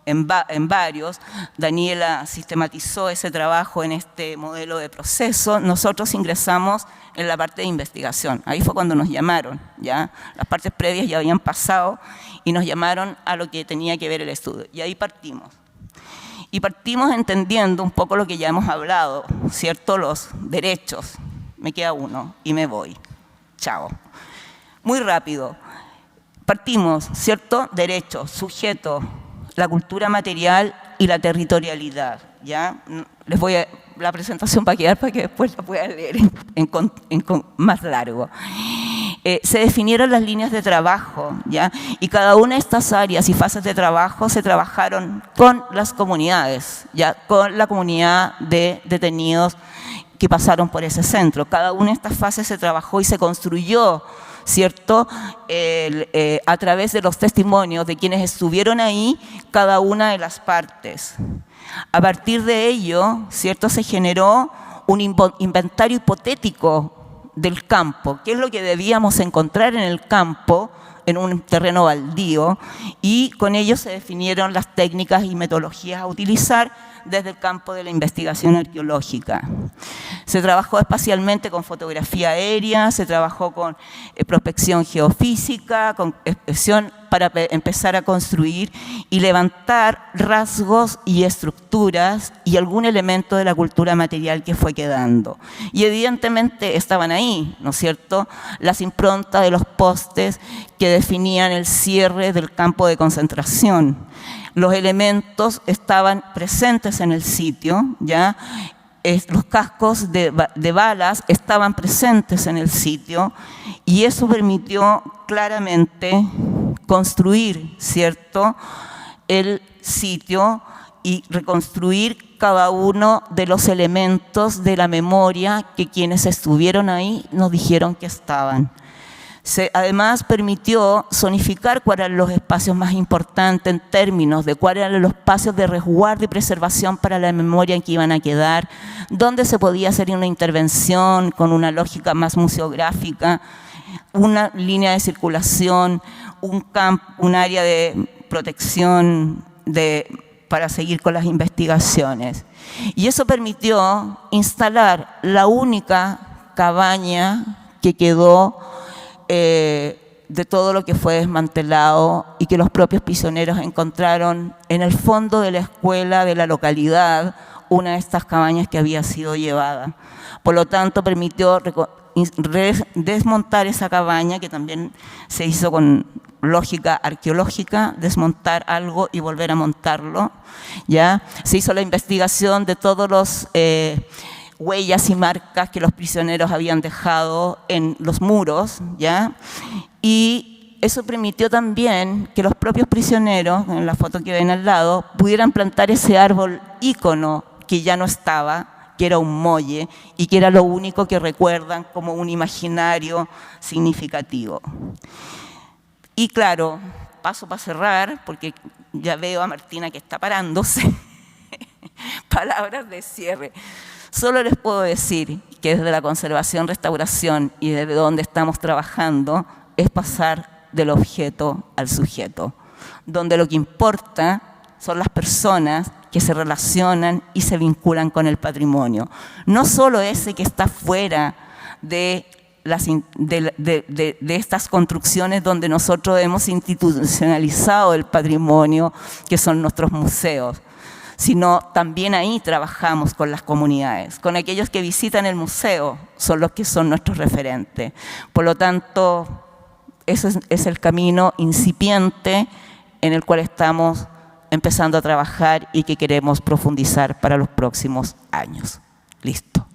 en varios. Daniela sistematizó ese trabajo en este modelo de proceso. Nosotros ingresamos en la parte de investigación. Ahí fue cuando nos llamaron, ¿ya? Las partes previas ya habían pasado y nos llamaron a lo que tenía que ver el estudio. Y ahí partimos. Y partimos entendiendo un poco lo que ya hemos hablado, ¿cierto? Los derechos. Me queda uno y me voy. Chao. Muy rápido. Partimos, ¿cierto? Derechos, sujeto, la cultura material y la territorialidad, ¿ya? Les voy a... La presentación va a quedar para que después la puedan leer más largo. Se definieron las líneas de trabajo, ¿ya? Y cada una de estas áreas y fases de trabajo se trabajaron con las comunidades, ¿ya? Con la comunidad de detenidos que pasaron por ese centro. Cada una de estas fases se trabajó y se construyó, ¿cierto? A través de los testimonios de quienes estuvieron ahí, cada una de las partes. A partir de ello, ¿cierto? Se generó un inventario hipotético del campo, qué es lo que debíamos encontrar en el campo, en un terreno baldío, y con ello se definieron las técnicas y metodologías a utilizar desde el campo de la investigación arqueológica. Se trabajó espacialmente con fotografía aérea, se trabajó con prospección geofísica, con inspección para empezar a construir y levantar rasgos y estructuras y algún elemento de la cultura material que fue quedando. Y evidentemente estaban ahí, ¿no es cierto?, las improntas de los postes que definían el cierre del campo de concentración. Los elementos estaban presentes en el sitio, ¿ya? Los cascos de balas estaban presentes en el sitio y eso permitió claramente construir, ¿cierto?, el sitio y reconstruir cada uno de los elementos de la memoria que quienes estuvieron ahí nos dijeron que estaban. Además permitió zonificar cuáles eran los espacios más importantes en términos de cuáles eran los espacios de resguardo y preservación para la memoria en que iban a quedar, dónde se podía hacer una intervención con una lógica más museográfica, una línea de circulación, un área de protección para seguir con las investigaciones. Y eso permitió instalar la única cabaña que quedó de todo lo que fue desmantelado y que los propios prisioneros encontraron en el fondo de la escuela de la localidad, una de estas cabañas que había sido llevada. Por lo tanto, permitió desmontar esa cabaña, que también se hizo con lógica arqueológica, desmontar algo y volver a montarlo, ¿ya? Se hizo la investigación de todos los huellas y marcas que los prisioneros habían dejado en los muros, ¿ya? Y eso permitió también que los propios prisioneros, en la foto que ven al lado, pudieran plantar ese árbol ícono que ya no estaba, que era un molle y que era lo único que recuerdan como un imaginario significativo. Y claro, paso para cerrar, porque ya veo a Martina que está parándose. Palabras de cierre. Solo les puedo decir que desde la conservación, restauración y desde donde estamos trabajando es pasar del objeto al sujeto, donde lo que importa son las personas que se relacionan y se vinculan con el patrimonio. No solo ese que está fuera de estas construcciones donde nosotros hemos institucionalizado el patrimonio, que son nuestros museos, sino también ahí trabajamos con las comunidades, con aquellos que visitan el museo, son los que son nuestros referentes. Por lo tanto, ese es el camino incipiente en el cual estamos empezando a trabajar y que queremos profundizar para los próximos años. Listo.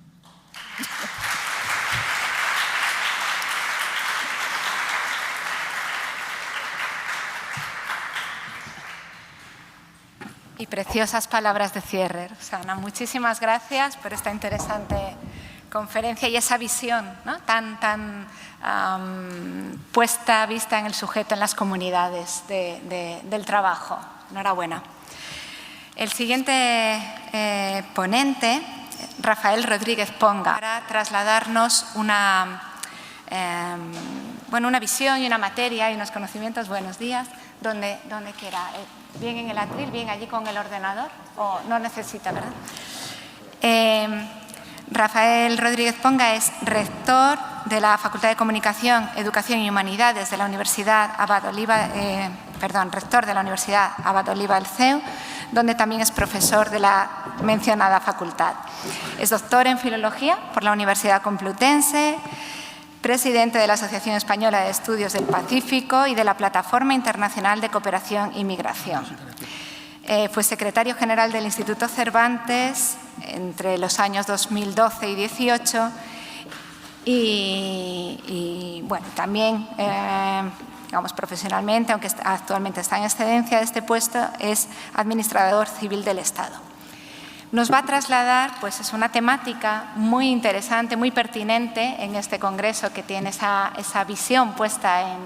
Y preciosas palabras de cierre, Rosana. Muchísimas gracias por esta interesante conferencia y esa visión, ¿no?, tan puesta a vista en el sujeto, en las comunidades del trabajo. Enhorabuena. El siguiente ponente, Rafael Rodríguez Ponga, para trasladarnos una visión y una materia y unos conocimientos, buenos días, donde quiera. Bien en el atril, bien allí con el ordenador, o no necesita, ¿verdad? Rafael Rodríguez Ponga es rector de la Facultad de Comunicación, Educación y Humanidades de la Universidad Abad Oliba, rector de la Universidad Abad Oliba del CEU, donde también es profesor de la mencionada facultad. Es doctor en Filología por la Universidad Complutense, presidente de la Asociación Española de Estudios del Pacífico y de la Plataforma Internacional de Cooperación y Migración. Fue secretario general del Instituto Cervantes entre los años 2012 y 2018 y bueno, también, digamos, profesionalmente, aunque actualmente está en excedencia de este puesto, es administrador civil del Estado. Nos va a trasladar, pues es una temática muy interesante, muy pertinente en este congreso que tiene esa visión puesta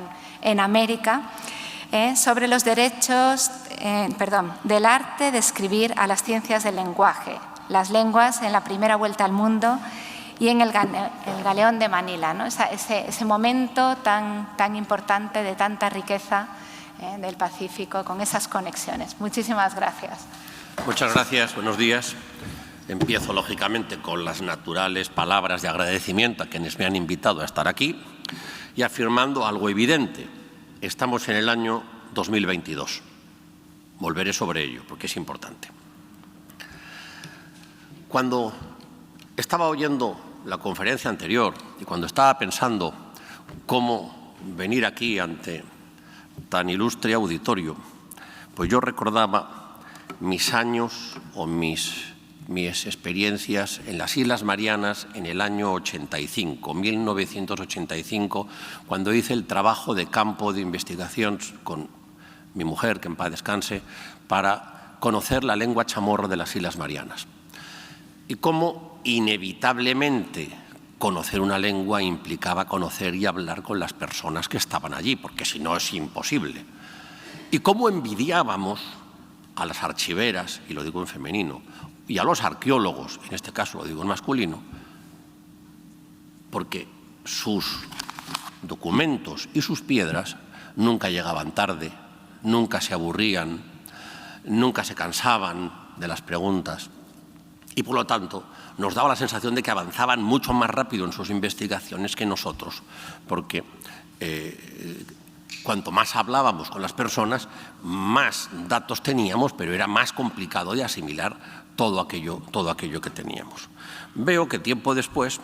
en América, sobre los derechos, del arte de escribir a las ciencias del lenguaje, las lenguas en la primera vuelta al mundo y en el Galeón de Manila, ¿no? Ese momento tan importante de tanta riqueza del Pacífico con esas conexiones. Muchísimas gracias. Muchas gracias, buenos días. Empiezo, lógicamente, con las naturales palabras de agradecimiento a quienes me han invitado a estar aquí y afirmando algo evidente. Estamos en el año 2022. Volveré sobre ello, porque es importante. Cuando estaba oyendo la conferencia anterior y cuando estaba pensando cómo venir aquí ante tan ilustre auditorio, pues yo recordaba mis años o mis experiencias en las Islas Marianas en el año 85, 1985, cuando hice el trabajo de campo de investigación con mi mujer, que en paz descanse, para conocer la lengua chamorro de las Islas Marianas. Y cómo inevitablemente conocer una lengua implicaba conocer y hablar con las personas que estaban allí, porque si no es imposible. Y cómo envidiábamos a las archiveras, y lo digo en femenino, y a los arqueólogos, en este caso lo digo en masculino, porque sus documentos y sus piedras nunca llegaban tarde, nunca se aburrían, nunca se cansaban de las preguntas y, por lo tanto, nos daba la sensación de que avanzaban mucho más rápido en sus investigaciones que nosotros, porque cuanto más hablábamos con las personas, más datos teníamos, pero era más complicado de asimilar todo aquello que teníamos. Veo que tiempo después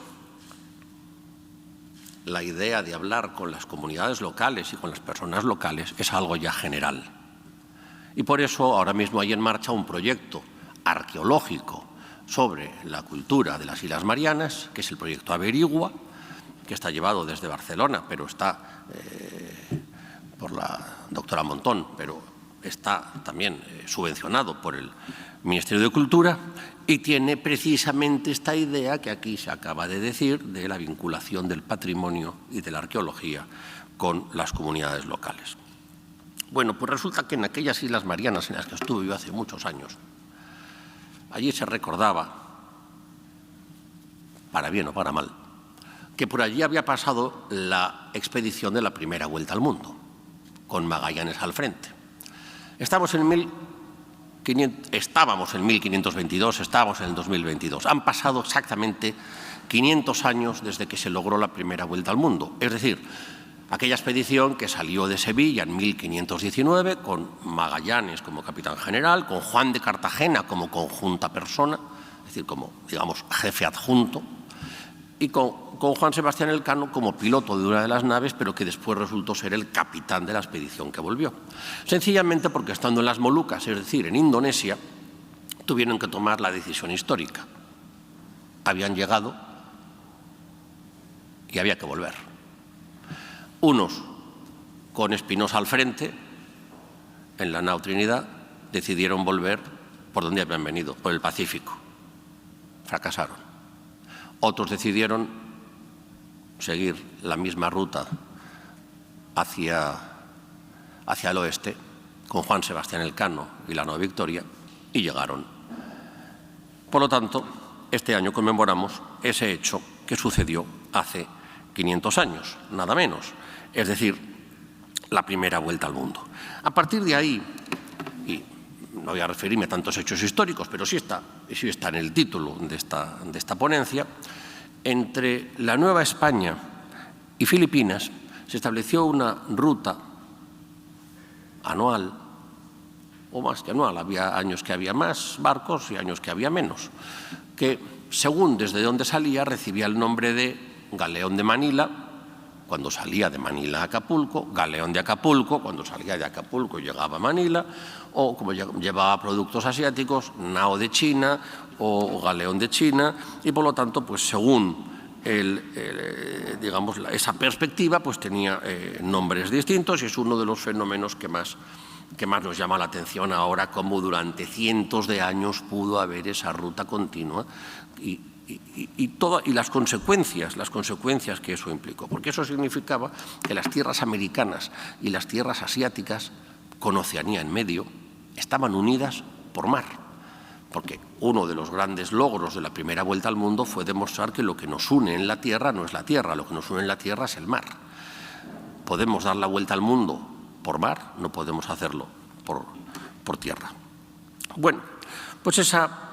la idea de hablar con las comunidades locales y con las personas locales es algo ya general. Y por eso ahora mismo hay en marcha un proyecto arqueológico sobre la cultura de las Islas Marianas, que es el proyecto Averigua, que está llevado desde Barcelona, pero está por la doctora Montón, pero está también subvencionado por el Ministerio de Cultura y tiene precisamente esta idea que aquí se acaba de decir de la vinculación del patrimonio y de la arqueología con las comunidades locales. Bueno, pues resulta que en aquellas Islas Marianas en las que estuve yo hace muchos años, allí se recordaba, para bien o para mal, que por allí había pasado la expedición de la primera vuelta al mundo, con Magallanes al frente. Estábamos en 1522, estábamos en el 2022. Han pasado exactamente 500 años desde que se logró la primera vuelta al mundo. Es decir, aquella expedición que salió de Sevilla en 1519 con Magallanes como capitán general, con Juan de Cartagena como conjunta persona, es decir, como, digamos, jefe adjunto, y con Juan Sebastián Elcano como piloto de una de las naves, pero que después resultó ser el capitán de la expedición que volvió. Sencillamente porque estando en las Molucas, es decir, en Indonesia, tuvieron que tomar la decisión histórica. Habían llegado y había que volver. Unos, con Espinosa al frente, en la nao Trinidad, decidieron volver por donde habían venido, por el Pacífico. Fracasaron. Otros decidieron seguir la misma ruta hacia el oeste, con Juan Sebastián Elcano y la nao Victoria, y llegaron. Por lo tanto, este año conmemoramos ese hecho que sucedió hace 500 años, nada menos. Es decir, la primera vuelta al mundo. A partir de ahí, y no voy a referirme a tantos hechos históricos, pero sí está en el título de esta ponencia, entre la Nueva España y Filipinas se estableció una ruta anual, o más que anual, había años que había más barcos y años que había menos, que según desde donde salía recibía el nombre de Galeón de Manila, cuando salía de Manila a Acapulco, Galeón de Acapulco, cuando salía de Acapulco y llegaba a Manila, o como llevaba productos asiáticos, Nao de China o Galeón de China, y por lo tanto, pues según digamos, esa perspectiva, pues tenía nombres distintos, y es uno de los fenómenos que más nos llama la atención ahora, cómo durante cientos de años pudo haber esa ruta continua y las consecuencias que eso implicó, porque eso significaba que las tierras americanas y las tierras asiáticas, con Oceanía en medio, estaban unidas por mar, porque uno de los grandes logros de la primera vuelta al mundo fue demostrar que lo que nos une en la Tierra no es la Tierra, lo que nos une en la Tierra es el mar. Podemos dar la vuelta al mundo por mar, no podemos hacerlo por tierra. Bueno, pues esa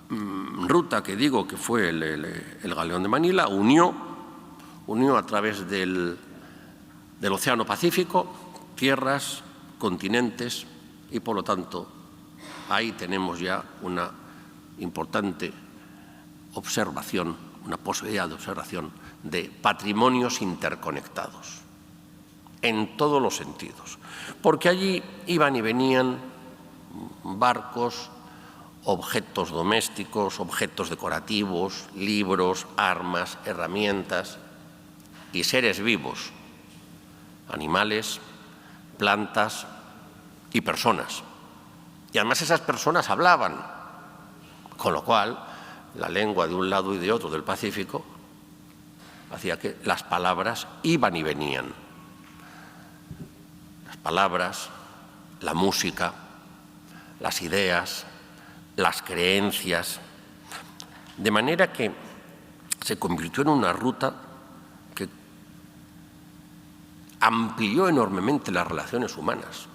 ruta que digo que fue el Galeón de Manila unió a través del Océano Pacífico tierras, continentes, y por lo tanto ahí tenemos ya una importante observación, una posibilidad de observación de patrimonios interconectados en todos los sentidos, porque allí iban y venían barcos, objetos domésticos, objetos decorativos, libros, armas, herramientas y seres vivos, animales, plantas y personas. Y además esas personas hablaban, con lo cual la lengua de un lado y de otro del Pacífico hacía que las palabras iban y venían. Las palabras, la música, las ideas, las creencias, de manera que se convirtió en una ruta que amplió enormemente las relaciones humanas.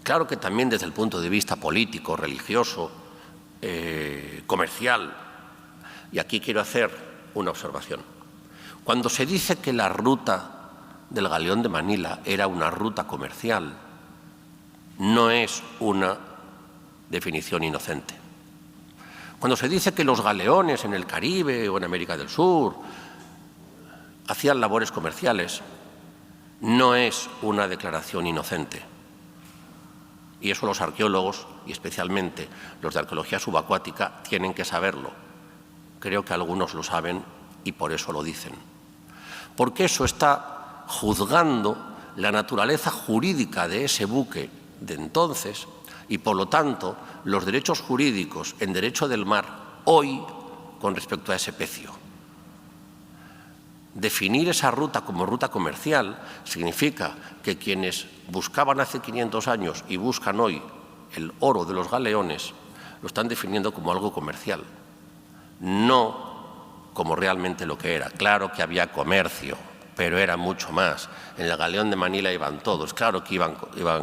Claro que también desde el punto de vista político, religioso, comercial, y aquí quiero hacer una observación. Cuando se dice que la ruta del Galeón de Manila era una ruta comercial, no es una definición inocente. Cuando se dice que los galeones en el Caribe o en América del Sur hacían labores comerciales, no es una declaración inocente. Y eso los arqueólogos, y especialmente los de arqueología subacuática, tienen que saberlo. Creo que algunos lo saben y por eso lo dicen. Porque eso está juzgando la naturaleza jurídica de ese buque de entonces y, por lo tanto, los derechos jurídicos en derecho del mar hoy con respecto a ese pecio. Definir esa ruta como ruta comercial significa que quienes buscaban hace 500 años y buscan hoy el oro de los galeones lo están definiendo como algo comercial, no como realmente lo que era. Claro que había comercio, pero era mucho más. En el Galeón de Manila iban todos, claro que iban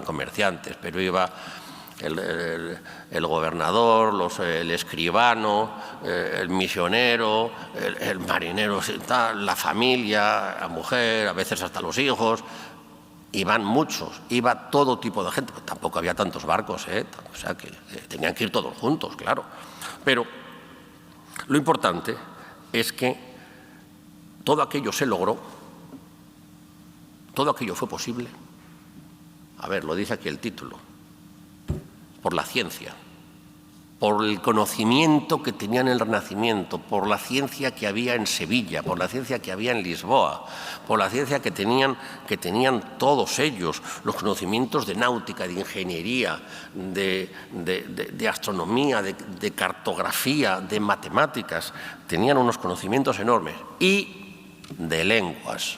comerciantes, pero iba el gobernador, el escribano, el misionero, el marinero, la familia, la mujer, a veces hasta los hijos. Iban muchos, iba todo tipo de gente. Tampoco había tantos barcos, o sea que tenían que ir todos juntos, claro. Pero lo importante es que todo aquello se logró, todo aquello fue posible. A ver, lo dice aquí el título. Por la ciencia, por el conocimiento que tenían en el Renacimiento, por la ciencia que había en Sevilla, por la ciencia que había en Lisboa, por la ciencia que tenían todos ellos, los conocimientos de náutica, de ingeniería, de astronomía, de cartografía, de matemáticas, tenían unos conocimientos enormes, y de lenguas,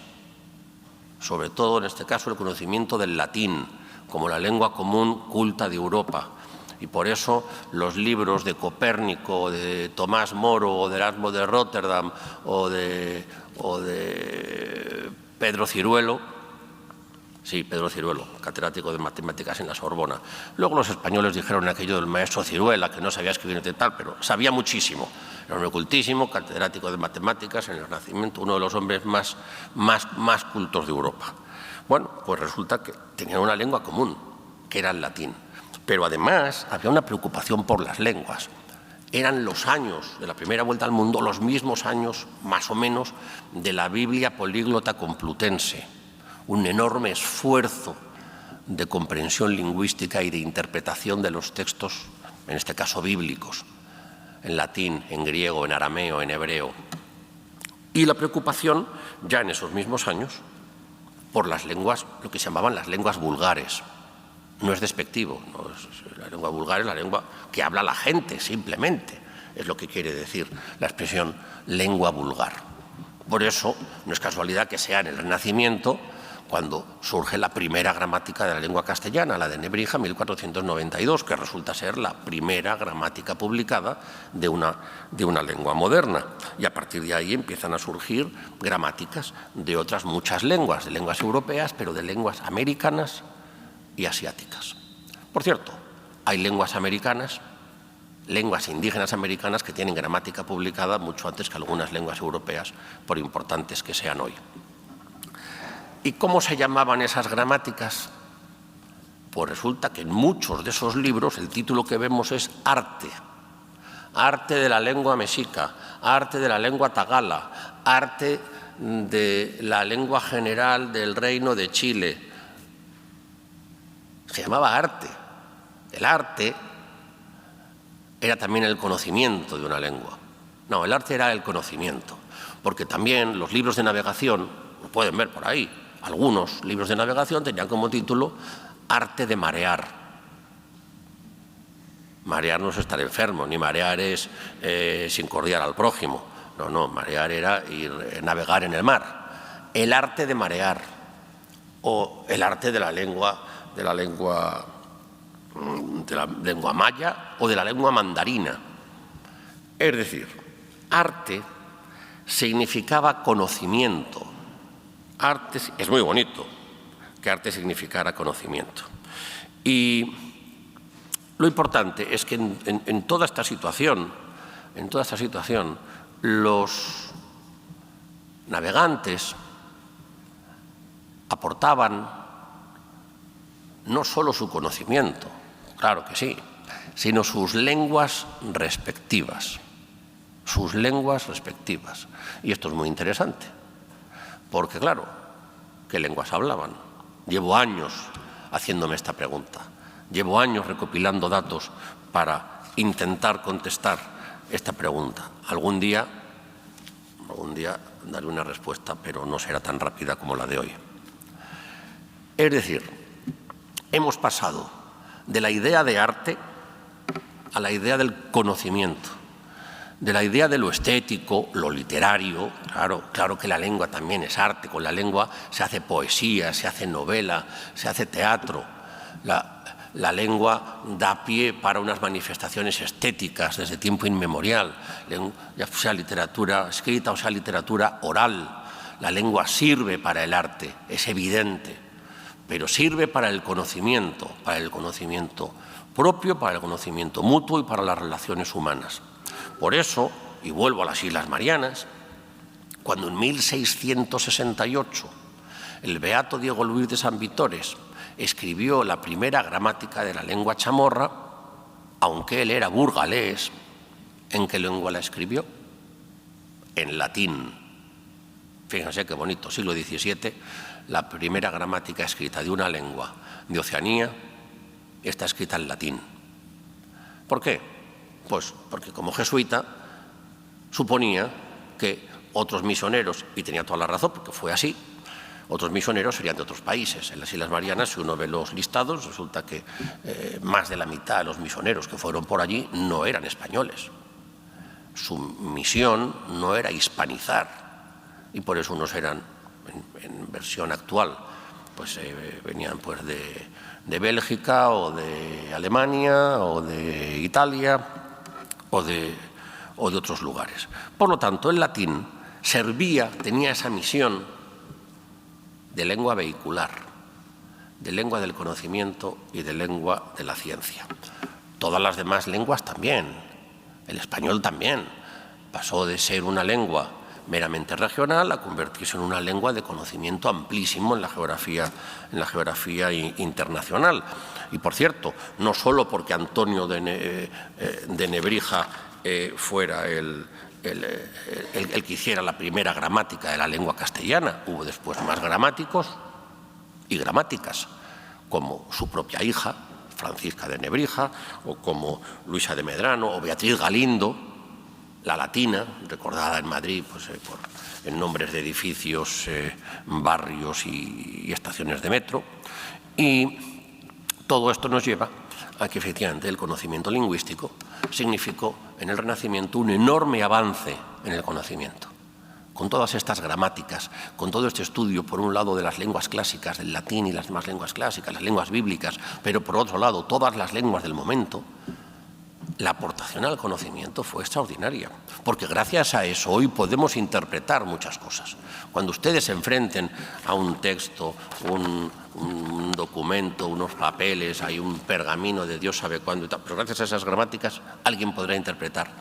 sobre todo en este caso el conocimiento del latín, como la lengua común culta de Europa. Y por eso los libros de Copérnico, de Tomás Moro, o de Erasmo de Rotterdam, o de Pedro Ciruelo, sí, Pedro Ciruelo, catedrático de matemáticas en la Sorbona. Luego los españoles dijeron aquello del maestro Ciruela, que no sabía escribir ni tal, pero sabía muchísimo. Era un ocultísimo, catedrático de matemáticas en el Renacimiento, uno de los hombres más cultos de Europa. Bueno, pues resulta que tenían una lengua común, que era el latín. Pero además había una preocupación por las lenguas. Eran los años de la primera vuelta al mundo, los mismos años, más o menos, de la Biblia políglota complutense. Un enorme esfuerzo de comprensión lingüística y de interpretación de los textos, en este caso bíblicos, en latín, en griego, en arameo, en hebreo. Y la preocupación, ya en esos mismos años, por las lenguas, lo que se llamaban las lenguas vulgares. No es despectivo, no es, la lengua vulgar es la lengua que habla la gente, simplemente. Es lo que quiere decir la expresión lengua vulgar. Por eso, no es casualidad que sea en el Renacimiento cuando surge la primera gramática de la lengua castellana, la de Nebrija, 1492, que resulta ser la primera gramática publicada de una lengua moderna. Y a partir de ahí empiezan a surgir gramáticas de otras muchas lenguas, de lenguas europeas, pero de lenguas americanas y asiáticas. Por cierto, hay lenguas americanas, lenguas indígenas americanas que tienen gramática publicada mucho antes que algunas lenguas europeas, por importantes que sean hoy. ¿Y cómo se llamaban esas gramáticas? Pues resulta que en muchos de esos libros el título que vemos es arte. Arte de la lengua mexica, arte de la lengua tagala, arte de la lengua general del Reino de Chile. Se llamaba arte. El arte era también el conocimiento de una lengua. No, el arte era el conocimiento, porque también los libros de navegación, lo pueden ver por ahí, algunos libros de navegación tenían como título Arte de marear. Marear no es estar enfermo, ni marear es sin cordiar al prójimo. No, no, marear era navegar en el mar. El arte de marear o el arte de la lengua maya o de la lengua mandarina. Es decir, arte significaba conocimiento. Arte es muy bonito que arte significara conocimiento. Y lo importante es que en toda esta situación, los navegantes aportaban no solo su conocimiento, claro que sí, sino sus lenguas respectivas. Sus lenguas respectivas. Y esto es muy interesante, porque claro, ¿qué lenguas hablaban? Llevo años haciéndome esta pregunta. Llevo años recopilando datos para intentar contestar esta pregunta. Algún día daré una respuesta, pero no será tan rápida como la de hoy. Es decir, hemos pasado de la idea de arte a la idea del conocimiento, de la idea de lo estético, lo literario. Claro que la lengua también es arte. Con la lengua se hace poesía, se hace novela, se hace teatro. La lengua da pie para unas manifestaciones estéticas desde tiempo inmemorial, ya sea literatura escrita o sea literatura oral. La lengua sirve para el arte, es evidente, pero sirve para el conocimiento propio, para el conocimiento mutuo y para las relaciones humanas. Por eso, y vuelvo a las Islas Marianas, cuando en 1668 el beato Diego Luis de San Vitores escribió la primera gramática de la lengua chamorra, aunque él era burgalés, ¿en qué lengua la escribió? En latín. Fíjense qué bonito, siglo XVII, la primera gramática escrita de una lengua de Oceanía está escrita en latín. ¿Por qué? Pues porque como jesuita suponía que otros misioneros, y tenía toda la razón porque fue así, otros misioneros serían de otros países. En las Islas Marianas, si uno ve los listados, resulta que más de la mitad de los misioneros que fueron por allí no eran españoles. Su misión no era hispanizar, y por eso unos eran, en versión actual, pues venían pues de Bélgica o de Alemania o de Italia o de otros lugares. Por lo tanto, el latín servía, tenía esa misión de lengua vehicular, de lengua del conocimiento y de lengua de la ciencia. Todas las demás lenguas también, el español también, pasó de ser una lengua meramente regional a convertirse en una lengua de conocimiento amplísimo en la geografía internacional. Y, por cierto, no solo porque Antonio de Nebrija fuera el que hiciera la primera gramática de la lengua castellana, hubo después más gramáticos y gramáticas, como su propia hija, Francisca de Nebrija, o como Luisa de Medrano, o Beatriz Galindo, la latina, recordada en Madrid pues, en nombres de edificios, barrios y estaciones de metro. Y todo esto nos lleva a que efectivamente el conocimiento lingüístico significó en el Renacimiento un enorme avance en el conocimiento. Con todas estas gramáticas, con todo este estudio, por un lado, de las lenguas clásicas, del latín y las demás lenguas clásicas, las lenguas bíblicas, pero por otro lado, todas las lenguas del momento, la aportación al conocimiento fue extraordinaria, porque gracias a eso hoy podemos interpretar muchas cosas. Cuando ustedes se enfrenten a un texto, un documento, unos papeles, hay un pergamino de Dios sabe cuándo y tal, pero gracias a esas gramáticas alguien podrá interpretar,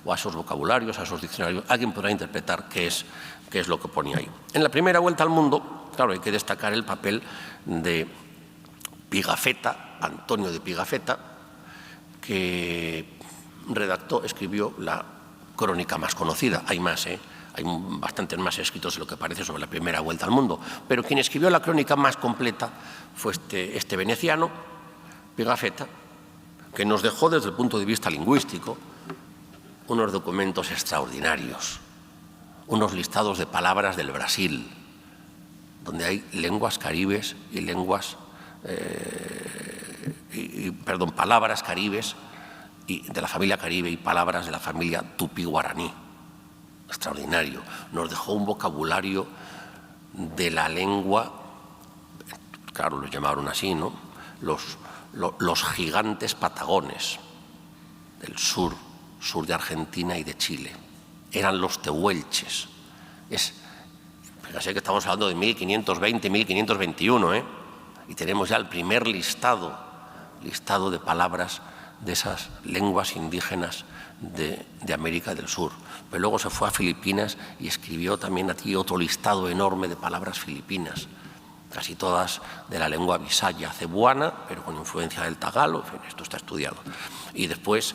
o a esos vocabularios, a esos diccionarios, alguien podrá interpretar qué es lo que ponía ahí. En la primera vuelta al mundo, claro, hay que destacar el papel de Pigafetta, Antonio de Pigafetta, que escribió la crónica más conocida. Hay más, hay bastantes más escritos de lo que parece sobre la primera vuelta al mundo, pero quien escribió la crónica más completa fue este veneciano, Pigafetta, que nos dejó desde el punto de vista lingüístico unos documentos extraordinarios, unos listados de palabras del Brasil, donde hay lenguas caribes y lenguas, palabras caribes y de la familia caribe y palabras de la familia tupí-guaraní. Extraordinario. Nos dejó un vocabulario de la lengua, claro, los llamaron así, ¿no? Los gigantes patagones del sur de Argentina y de Chile. Eran los tehuelches. Fíjense que estamos hablando de 1520, 1521, y tenemos ya el primer listado de palabras de esas lenguas indígenas de América del Sur. Pero luego se fue a Filipinas y escribió también aquí otro listado enorme de palabras filipinas, casi todas de la lengua bisaya cebuana, pero con influencia del tagalo. En fin, esto está estudiado. Y después,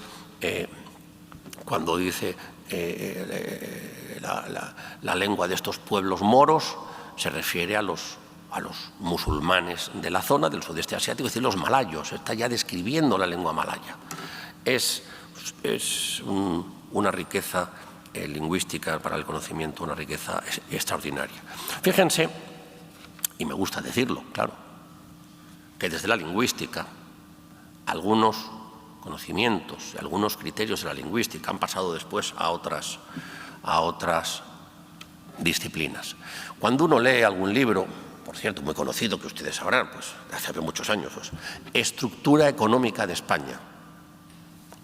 cuando dice la lengua de estos pueblos moros, se refiere a los musulmanes de la zona del sudeste asiático, es decir, los malayos. Está ya describiendo la lengua malaya. Es una riqueza lingüística para el conocimiento, una riqueza extraordinaria. Fíjense, y me gusta decirlo, claro, que desde la lingüística algunos conocimientos, algunos criterios de la lingüística han pasado después a otras disciplinas. Cuando uno lee algún libro, por cierto, muy conocido, que ustedes sabrán, pues hace muchos años, pues, Estructura económica de España,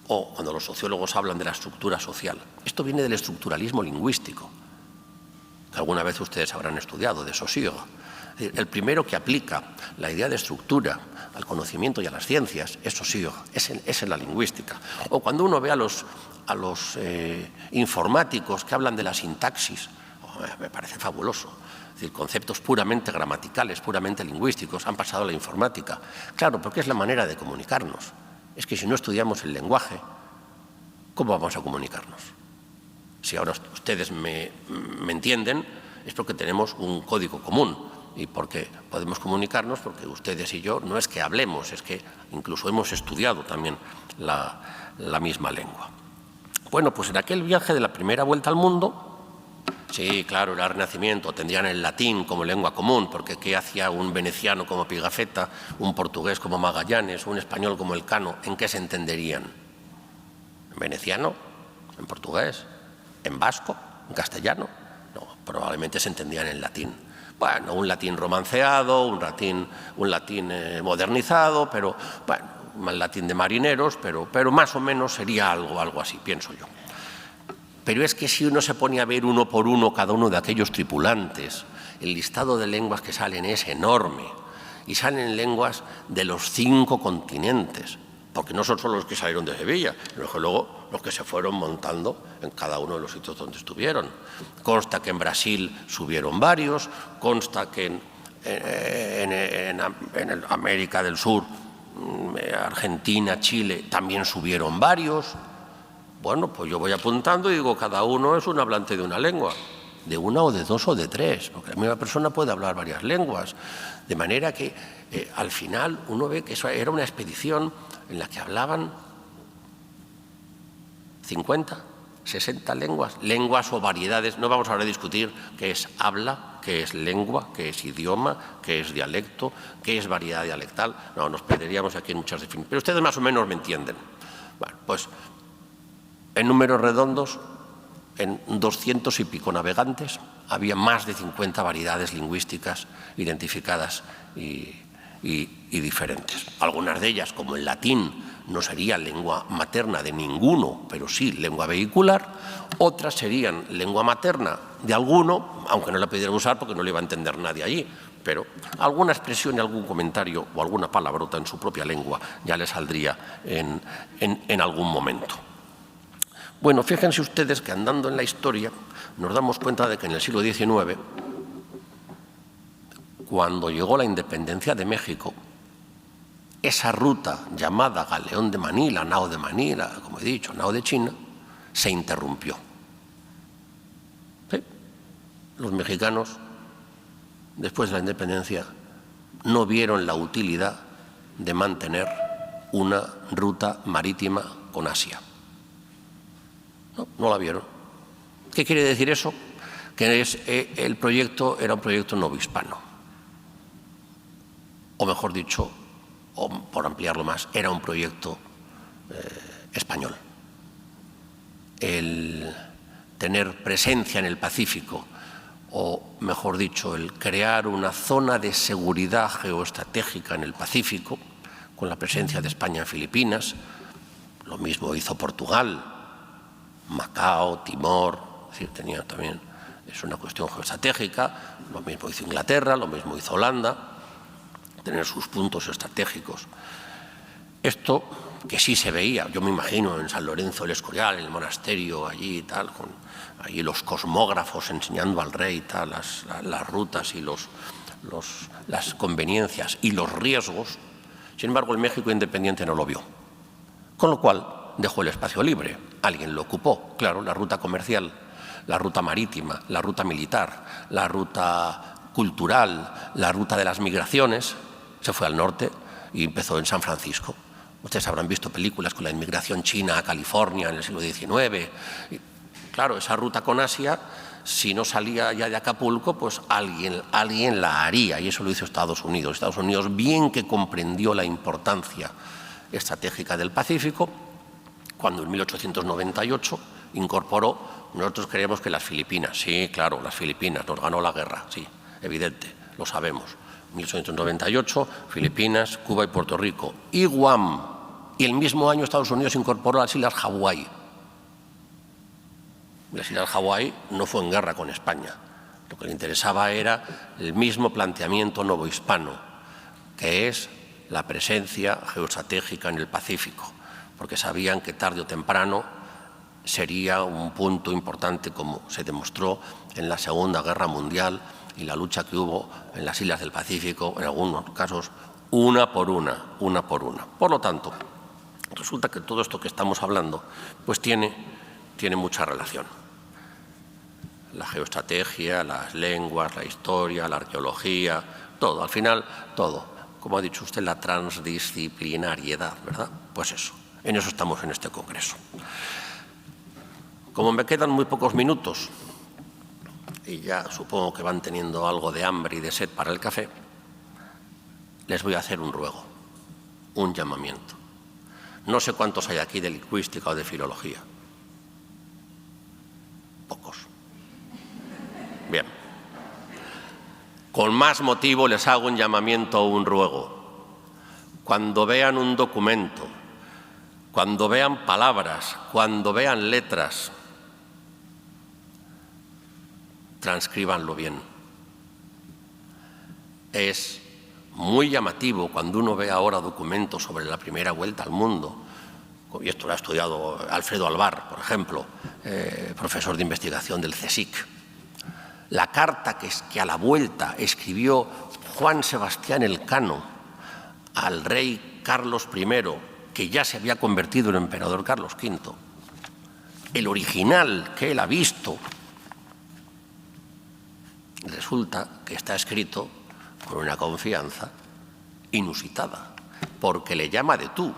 o cuando los sociólogos hablan de la estructura social, esto viene del estructuralismo lingüístico, que alguna vez ustedes habrán estudiado, de Saussure. El primero que aplica la idea de estructura al conocimiento y a las ciencias es Saussure, es en la lingüística. O cuando uno ve a los informáticos que hablan de la sintaxis, me parece fabuloso. Es decir, conceptos puramente gramaticales, puramente lingüísticos, han pasado a la informática. Claro, porque es la manera de comunicarnos. Es que si no estudiamos el lenguaje, ¿cómo vamos a comunicarnos? Si ahora ustedes me entienden, es porque tenemos un código común y porque podemos comunicarnos, porque ustedes y yo no es que hablemos, es que incluso hemos estudiado también la misma lengua. Bueno, pues en aquel viaje de la primera vuelta al mundo, sí, claro, era el Renacimiento, tendrían el latín como lengua común, porque ¿qué hacía un veneciano como Pigafetta, un portugués como Magallanes, un español como Elcano? ¿En qué se entenderían? ¿En veneciano? ¿En portugués? ¿En vasco? ¿En castellano? No, probablemente se entendían en latín. Bueno, un latín romanceado, un latín modernizado, pero bueno, un latín de marineros, pero más o menos sería algo así, pienso yo. Pero es que si uno se pone a ver uno por uno cada uno de aquellos tripulantes el listado de lenguas que salen es enorme y salen lenguas de los 5 continentes, porque no son solo los que salieron de Sevilla, sino que luego los que se fueron montando en cada uno de los sitios donde estuvieron. Consta que en Brasil subieron varios, consta que en América del Sur, Argentina, Chile, también subieron varios. Bueno, pues yo voy apuntando y digo, cada uno es un hablante de una lengua, de una o de 2 o de 3, porque la misma persona puede hablar varias lenguas. De manera que al final uno ve que eso era una expedición en la que hablaban 50, 60 lenguas o variedades. No vamos ahora a discutir qué es habla, qué es lengua, qué es idioma, qué es dialecto, qué es variedad dialectal. No, nos perderíamos aquí en muchas definiciones. Pero ustedes más o menos me entienden. Bueno, pues en números redondos, en 200 y pico navegantes, había más de 50 variedades lingüísticas identificadas y diferentes. Algunas de ellas, como el latín, no sería lengua materna de ninguno, pero sí lengua vehicular. Otras serían lengua materna de alguno, aunque no la pudieran usar porque no le iba a entender nadie allí, pero alguna expresión y algún comentario o alguna palabrota en su propia lengua ya le saldría en algún momento. Bueno, fíjense ustedes que andando en la historia nos damos cuenta de que en el siglo XIX, cuando llegó la independencia de México, esa ruta llamada Galeón de Manila, Nao de Manila, como he dicho, Nao de China, se interrumpió. ¿Sí? Los mexicanos, después de la independencia, no vieron la utilidad de mantener una ruta marítima con Asia. No la vieron. ¿Qué quiere decir eso? Que el proyecto era un proyecto novohispano. O mejor dicho, o por ampliarlo más, era un proyecto español. El tener presencia en el Pacífico, o mejor dicho, el crear una zona de seguridad geoestratégica en el Pacífico, con la presencia de España en Filipinas, lo mismo hizo Portugal, Macao, Timor, es decir, tenía también, es una cuestión geoestratégica, lo mismo hizo Inglaterra, lo mismo hizo Holanda, tener sus puntos estratégicos. Esto que sí se veía, yo me imagino en San Lorenzo del Escorial, en el monasterio allí y tal, con allí los cosmógrafos enseñando al rey tal, las rutas y las conveniencias y los riesgos. Sin embargo, el México independiente no lo vio, con lo cual dejó el espacio libre. Alguien lo ocupó, claro, la ruta comercial, la ruta marítima, la ruta militar, la ruta cultural, la ruta de las migraciones, se fue al norte y empezó en San Francisco. Ustedes habrán visto películas con la inmigración china a California en el siglo XIX. Y, claro, esa ruta con Asia, si no salía ya de Acapulco, pues alguien la haría, y eso lo hizo Estados Unidos. Estados Unidos, bien que comprendió la importancia estratégica del Pacífico, cuando en 1898 incorporó, nosotros creemos que las Filipinas, sí, claro, las Filipinas, nos ganó la guerra, sí, evidente, lo sabemos. 1898, Filipinas, Cuba y Puerto Rico, y Guam, y el mismo año Estados Unidos incorporó las Islas Hawái. Las Islas Hawái no fue en guerra con España, lo que le interesaba era el mismo planteamiento novohispano, que es la presencia geoestratégica en el Pacífico, porque sabían que tarde o temprano sería un punto importante, como se demostró en la Segunda Guerra Mundial y la lucha que hubo en las islas del Pacífico, en algunos casos, una por una. Por lo tanto, resulta que todo esto que estamos hablando pues tiene mucha relación. La geoestrategia, las lenguas, la historia, la arqueología, todo, al final, todo. Como ha dicho usted, la transdisciplinariedad, ¿verdad? Pues eso. En eso estamos en este congreso. Como me quedan muy pocos minutos, y ya supongo que van teniendo algo de hambre y de sed para el café, les voy a hacer un ruego, un llamamiento. No sé cuántos hay aquí de lingüística o de filología. Pocos. Bien. Con más motivo les hago un llamamiento o un ruego. Cuando vean un documento, cuando vean palabras, cuando vean letras, transcríbanlo bien. es muy llamativo cuando uno ve ahora documentos sobre la primera vuelta al mundo, y esto lo ha estudiado Alfredo Alvar, por ejemplo, profesor de investigación del CSIC, la carta que a la vuelta escribió Juan Sebastián Elcano al rey Carlos I, que ya se había convertido en emperador Carlos V, el original que él ha visto, resulta que está escrito con una confianza inusitada, porque le llama de tú.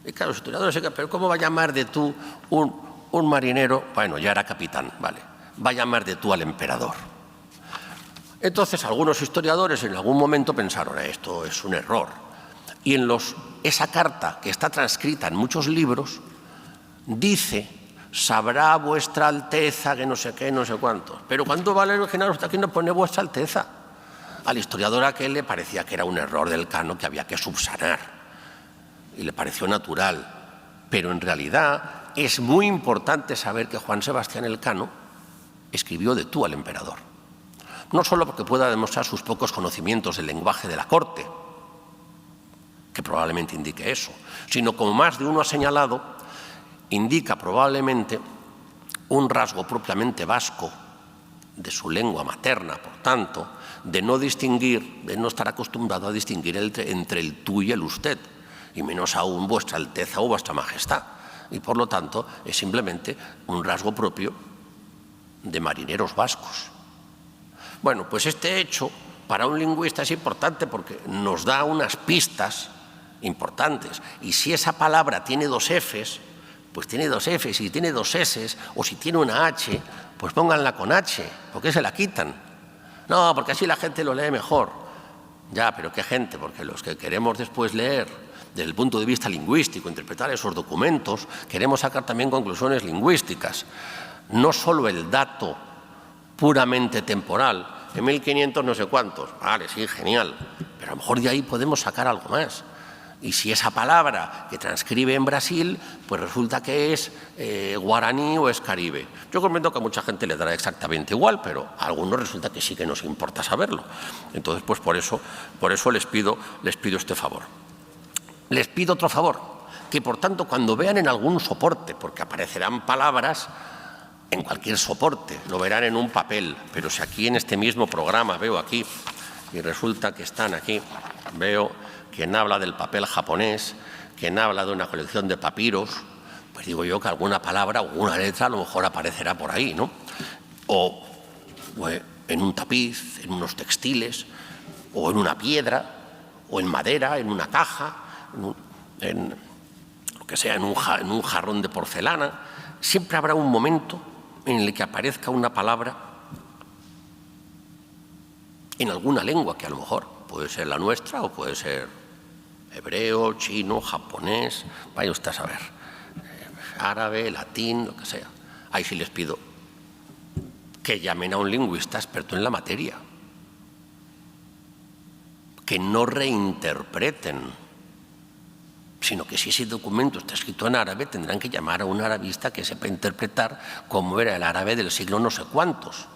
Y claro, los historiadores dicen, pero ¿cómo va a llamar de tú un marinero? Bueno, ya era capitán, vale. Va a llamar de tú al emperador. Entonces, algunos historiadores en algún momento pensaron, esto es un error. Y esa carta, que está transcrita en muchos libros, dice, sabrá vuestra alteza que no sé qué, no sé cuánto. Pero cuando va a leer el original, usted aquí no pone vuestra alteza. Al historiador aquel le parecía que era un error del Cano que había que subsanar. Y le pareció natural. Pero en realidad es muy importante saber que Juan Sebastián Elcano escribió de tú al emperador. No solo porque pueda demostrar sus pocos conocimientos del lenguaje de la corte, que probablemente indique eso, sino, como más de uno ha señalado, indica probablemente un rasgo propiamente vasco de su lengua materna, por tanto, de no distinguir, de no estar acostumbrado a distinguir entre el tú y el usted, y menos aún vuestra alteza o vuestra majestad. Y por lo tanto es simplemente un rasgo propio de marineros vascos. Bueno, pues este hecho para un lingüista es importante porque nos da unas pistas importantes. Y si esa palabra tiene dos Fs, pues tiene dos Fs, y si tiene dos S, o si tiene una H, pues pónganla con H. ¿Por qué se la quitan? No, porque así la gente lo lee mejor. Ya, pero ¿qué gente? Porque los que queremos después leer desde el punto de vista lingüístico, interpretar esos documentos, queremos sacar también conclusiones lingüísticas. No solo el dato puramente temporal, en 1500 no sé cuántos, vale, sí, genial, pero a lo mejor de ahí podemos sacar algo más. Y si esa palabra que transcribe en Brasil, pues resulta que es guaraní o es caribe. Yo comprendo que a mucha gente le dará exactamente igual, pero a algunos resulta que sí que nos importa saberlo. Entonces, pues por eso les pido este favor. Les pido otro favor, que por tanto cuando vean en algún soporte, porque aparecerán palabras en cualquier soporte, lo verán en un papel, pero si aquí en este mismo programa veo aquí, y resulta que están aquí, veo quien habla del papel japonés, quien habla de una colección de papiros, pues digo yo que alguna palabra o una letra a lo mejor aparecerá por ahí, ¿no? O en un tapiz, en unos textiles, o en una piedra, o en madera, en una caja, en lo que sea, en un jarrón de porcelana. Siempre habrá un momento en el que aparezca una palabra en alguna lengua, que a lo mejor puede ser la nuestra o puede ser hebreo, chino, japonés, vaya usted a saber, árabe, latín, lo que sea. Ahí sí les pido que llamen a un lingüista experto en la materia, que no reinterpreten, sino que si ese documento está escrito en árabe, tendrán que llamar a un arabista que sepa interpretar cómo era el árabe del siglo no sé cuántos.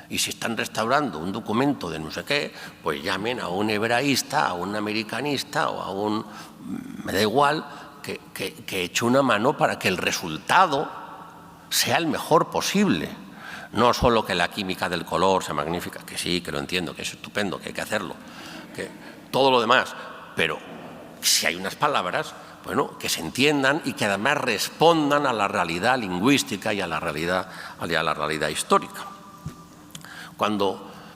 Y si están restaurando un documento de no sé qué, pues llamen a un hebraísta, a un americanista o a un... me da igual, que eche una mano para que el resultado sea el mejor posible. No solo que la química del color sea magnífica, que sí, que lo entiendo, que es estupendo, que hay que hacerlo, que todo lo demás, pero si hay unas palabras, bueno, que se entiendan y que además respondan a la realidad lingüística y a la realidad histórica.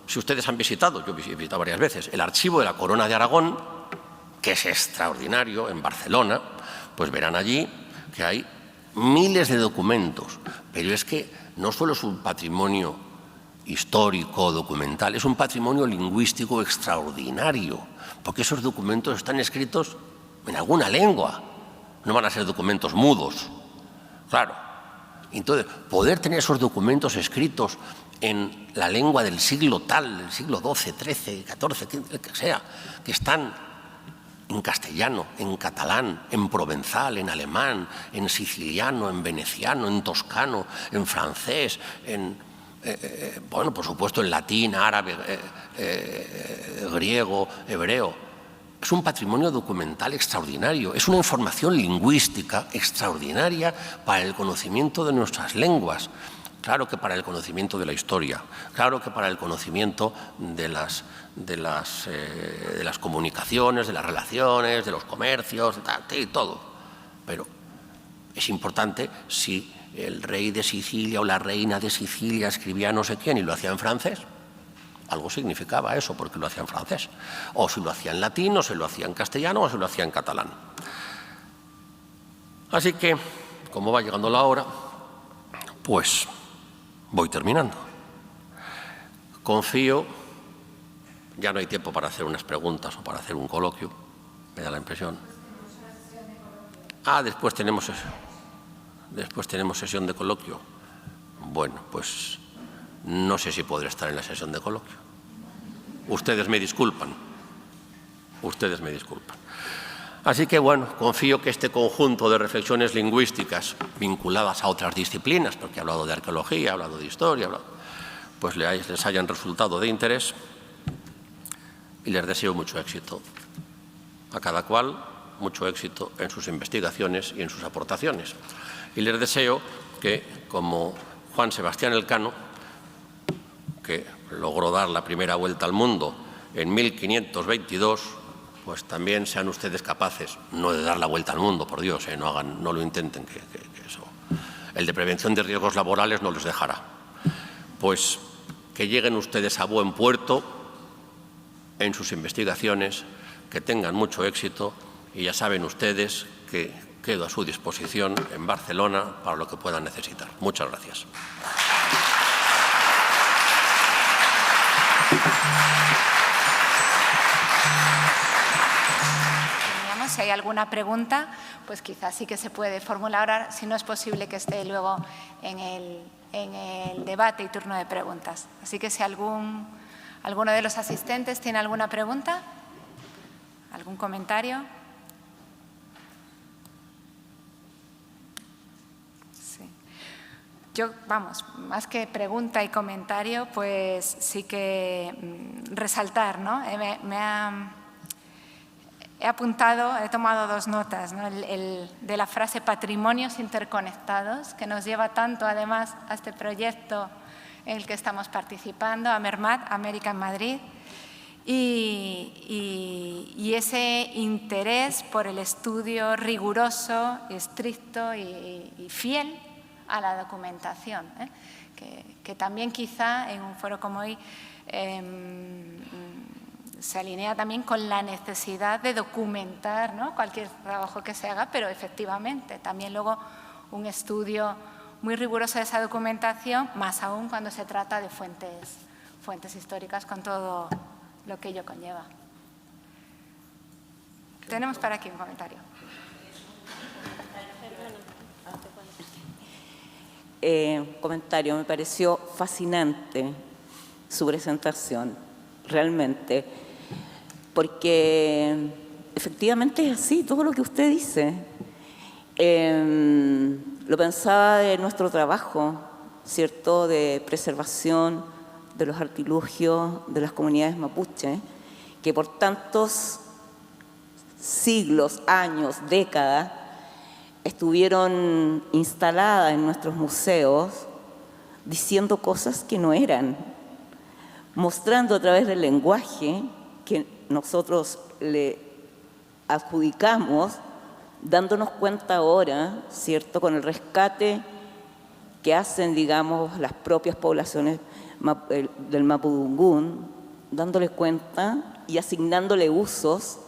Si ustedes han visitado, yo he visitado varias veces, el archivo de la Corona de Aragón, que es extraordinario, en Barcelona, pues verán allí que hay miles de documentos, pero es que no solo es un patrimonio histórico, documental, es un patrimonio lingüístico extraordinario, porque esos documentos están escritos en alguna lengua, no van a ser documentos mudos, claro. Entonces, poder tener esos documentos escritos en la lengua del siglo tal, del siglo XII, XIII, XIV, el que sea, que están en castellano, en catalán, en provenzal, en alemán, en siciliano, en veneciano, en toscano, en francés, en bueno, por supuesto en latín, árabe, griego, hebreo. Es un patrimonio documental extraordinario, es una información lingüística extraordinaria para el conocimiento de nuestras lenguas. Claro que para el conocimiento de la historia, claro que para el conocimiento de las comunicaciones, de las relaciones, de los comercios, de todo. Pero es importante si el rey de Sicilia o la reina de Sicilia escribía no sé quién y lo hacía en francés. Algo significaba eso, porque lo hacía en francés. O si lo hacía en latín, o si lo hacía en castellano, o si lo hacía en catalán. Así que, como va llegando la hora, pues voy terminando. Confío, ya no hay tiempo para hacer unas preguntas o para hacer un coloquio, me da la impresión. Después tenemos sesión de coloquio. Bueno, pues no sé si podré estar en la sesión de coloquio. Ustedes me disculpan. Ustedes me disculpan. Así que, bueno, confío que este conjunto de reflexiones lingüísticas vinculadas a otras disciplinas, porque he hablado de arqueología, he hablado de historia, pues les hayan resultado de interés y les deseo mucho éxito. A cada cual, mucho éxito en sus investigaciones y en sus aportaciones. Y les deseo que, como Juan Sebastián Elcano, que logró dar la primera vuelta al mundo en 1522, pues también sean ustedes capaces, no de dar la vuelta al mundo, por Dios, no lo intenten, que eso. El de prevención de riesgos laborales no les dejará. Pues que lleguen ustedes a buen puerto en sus investigaciones, que tengan mucho éxito y ya saben ustedes que quedo a su disposición en Barcelona para lo que puedan necesitar. Muchas gracias. Si hay alguna pregunta, pues quizás sí que se puede formular ahora, si no es posible que esté luego en el debate y turno de preguntas. Así que si alguno de los asistentes tiene alguna pregunta, algún comentario. Sí. Yo, vamos, más que pregunta y comentario, pues sí que resaltar, ¿no? He apuntado, he tomado dos notas, ¿no? De la frase patrimonios interconectados, que nos lleva tanto además a este proyecto en el que estamos participando, a MERMAT, América en Madrid, y ese interés por el estudio riguroso, estricto y fiel a la documentación, que también quizá en un foro como hoy se alinea también con la necesidad de documentar, ¿no?, cualquier trabajo que se haga, pero efectivamente también luego un estudio muy riguroso de esa documentación, más aún cuando se trata de fuentes históricas con todo lo que ello conlleva. Tenemos para aquí un comentario. Comentario, me pareció fascinante su presentación, realmente, porque efectivamente es así, todo lo que usted dice. Lo pensaba de nuestro trabajo, ¿cierto?, de preservación de los artilugios de las comunidades mapuche, que por tantos siglos, años, décadas, estuvieron instaladas en nuestros museos diciendo cosas que no eran, mostrando a través del lenguaje que nosotros le adjudicamos, dándonos cuenta ahora, ¿cierto?, con el rescate que hacen, digamos, las propias poblaciones del Mapudungún, dándole cuenta y asignándole usos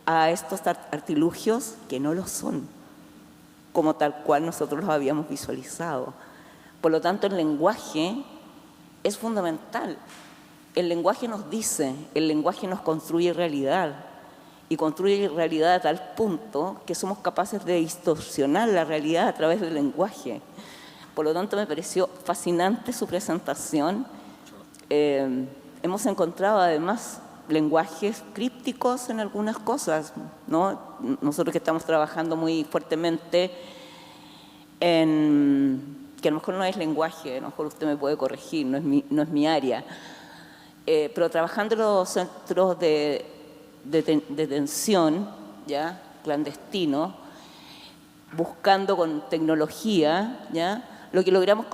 a estos artilugios que no lo son, como tal cual nosotros los habíamos visualizado. Por lo tanto, el lenguaje es fundamental. El lenguaje nos dice, el lenguaje nos construye realidad, y construye realidad a tal punto que somos capaces de distorsionar la realidad a través del lenguaje. Por lo tanto, me pareció fascinante su presentación. Hemos encontrado además lenguajes crípticos en algunas cosas, ¿no? Nosotros que estamos trabajando muy fuertemente en que a lo mejor no es lenguaje, a lo mejor usted me puede corregir, no es mi área, pero trabajando en los centros de detención, ¿ya?, clandestinos, buscando con tecnología, ¿ya?, lo que logramos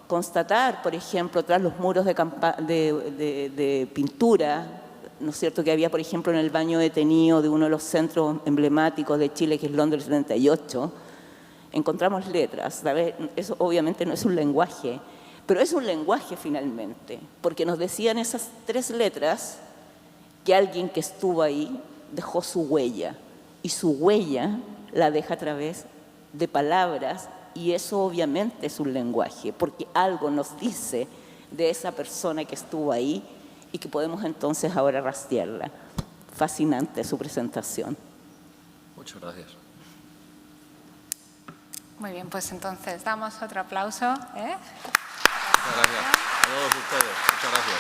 constatar, por ejemplo, tras los muros de pintura, ¿no es cierto?, que había, por ejemplo, en el baño detenido de uno de los centros emblemáticos de Chile, que es Londres 78, encontramos letras, ¿sabes? Eso obviamente no es un lenguaje, pero es un lenguaje finalmente, porque nos decían esas 3 letras que alguien que estuvo ahí dejó su huella, y su huella la deja a través de palabras, y eso obviamente es un lenguaje, porque algo nos dice de esa persona que estuvo ahí y que podemos entonces ahora rastrearla. Fascinante su presentación. Muchas gracias. Muy bien, pues entonces damos otro aplauso. Muchas gracias a todos ustedes. Muchas gracias.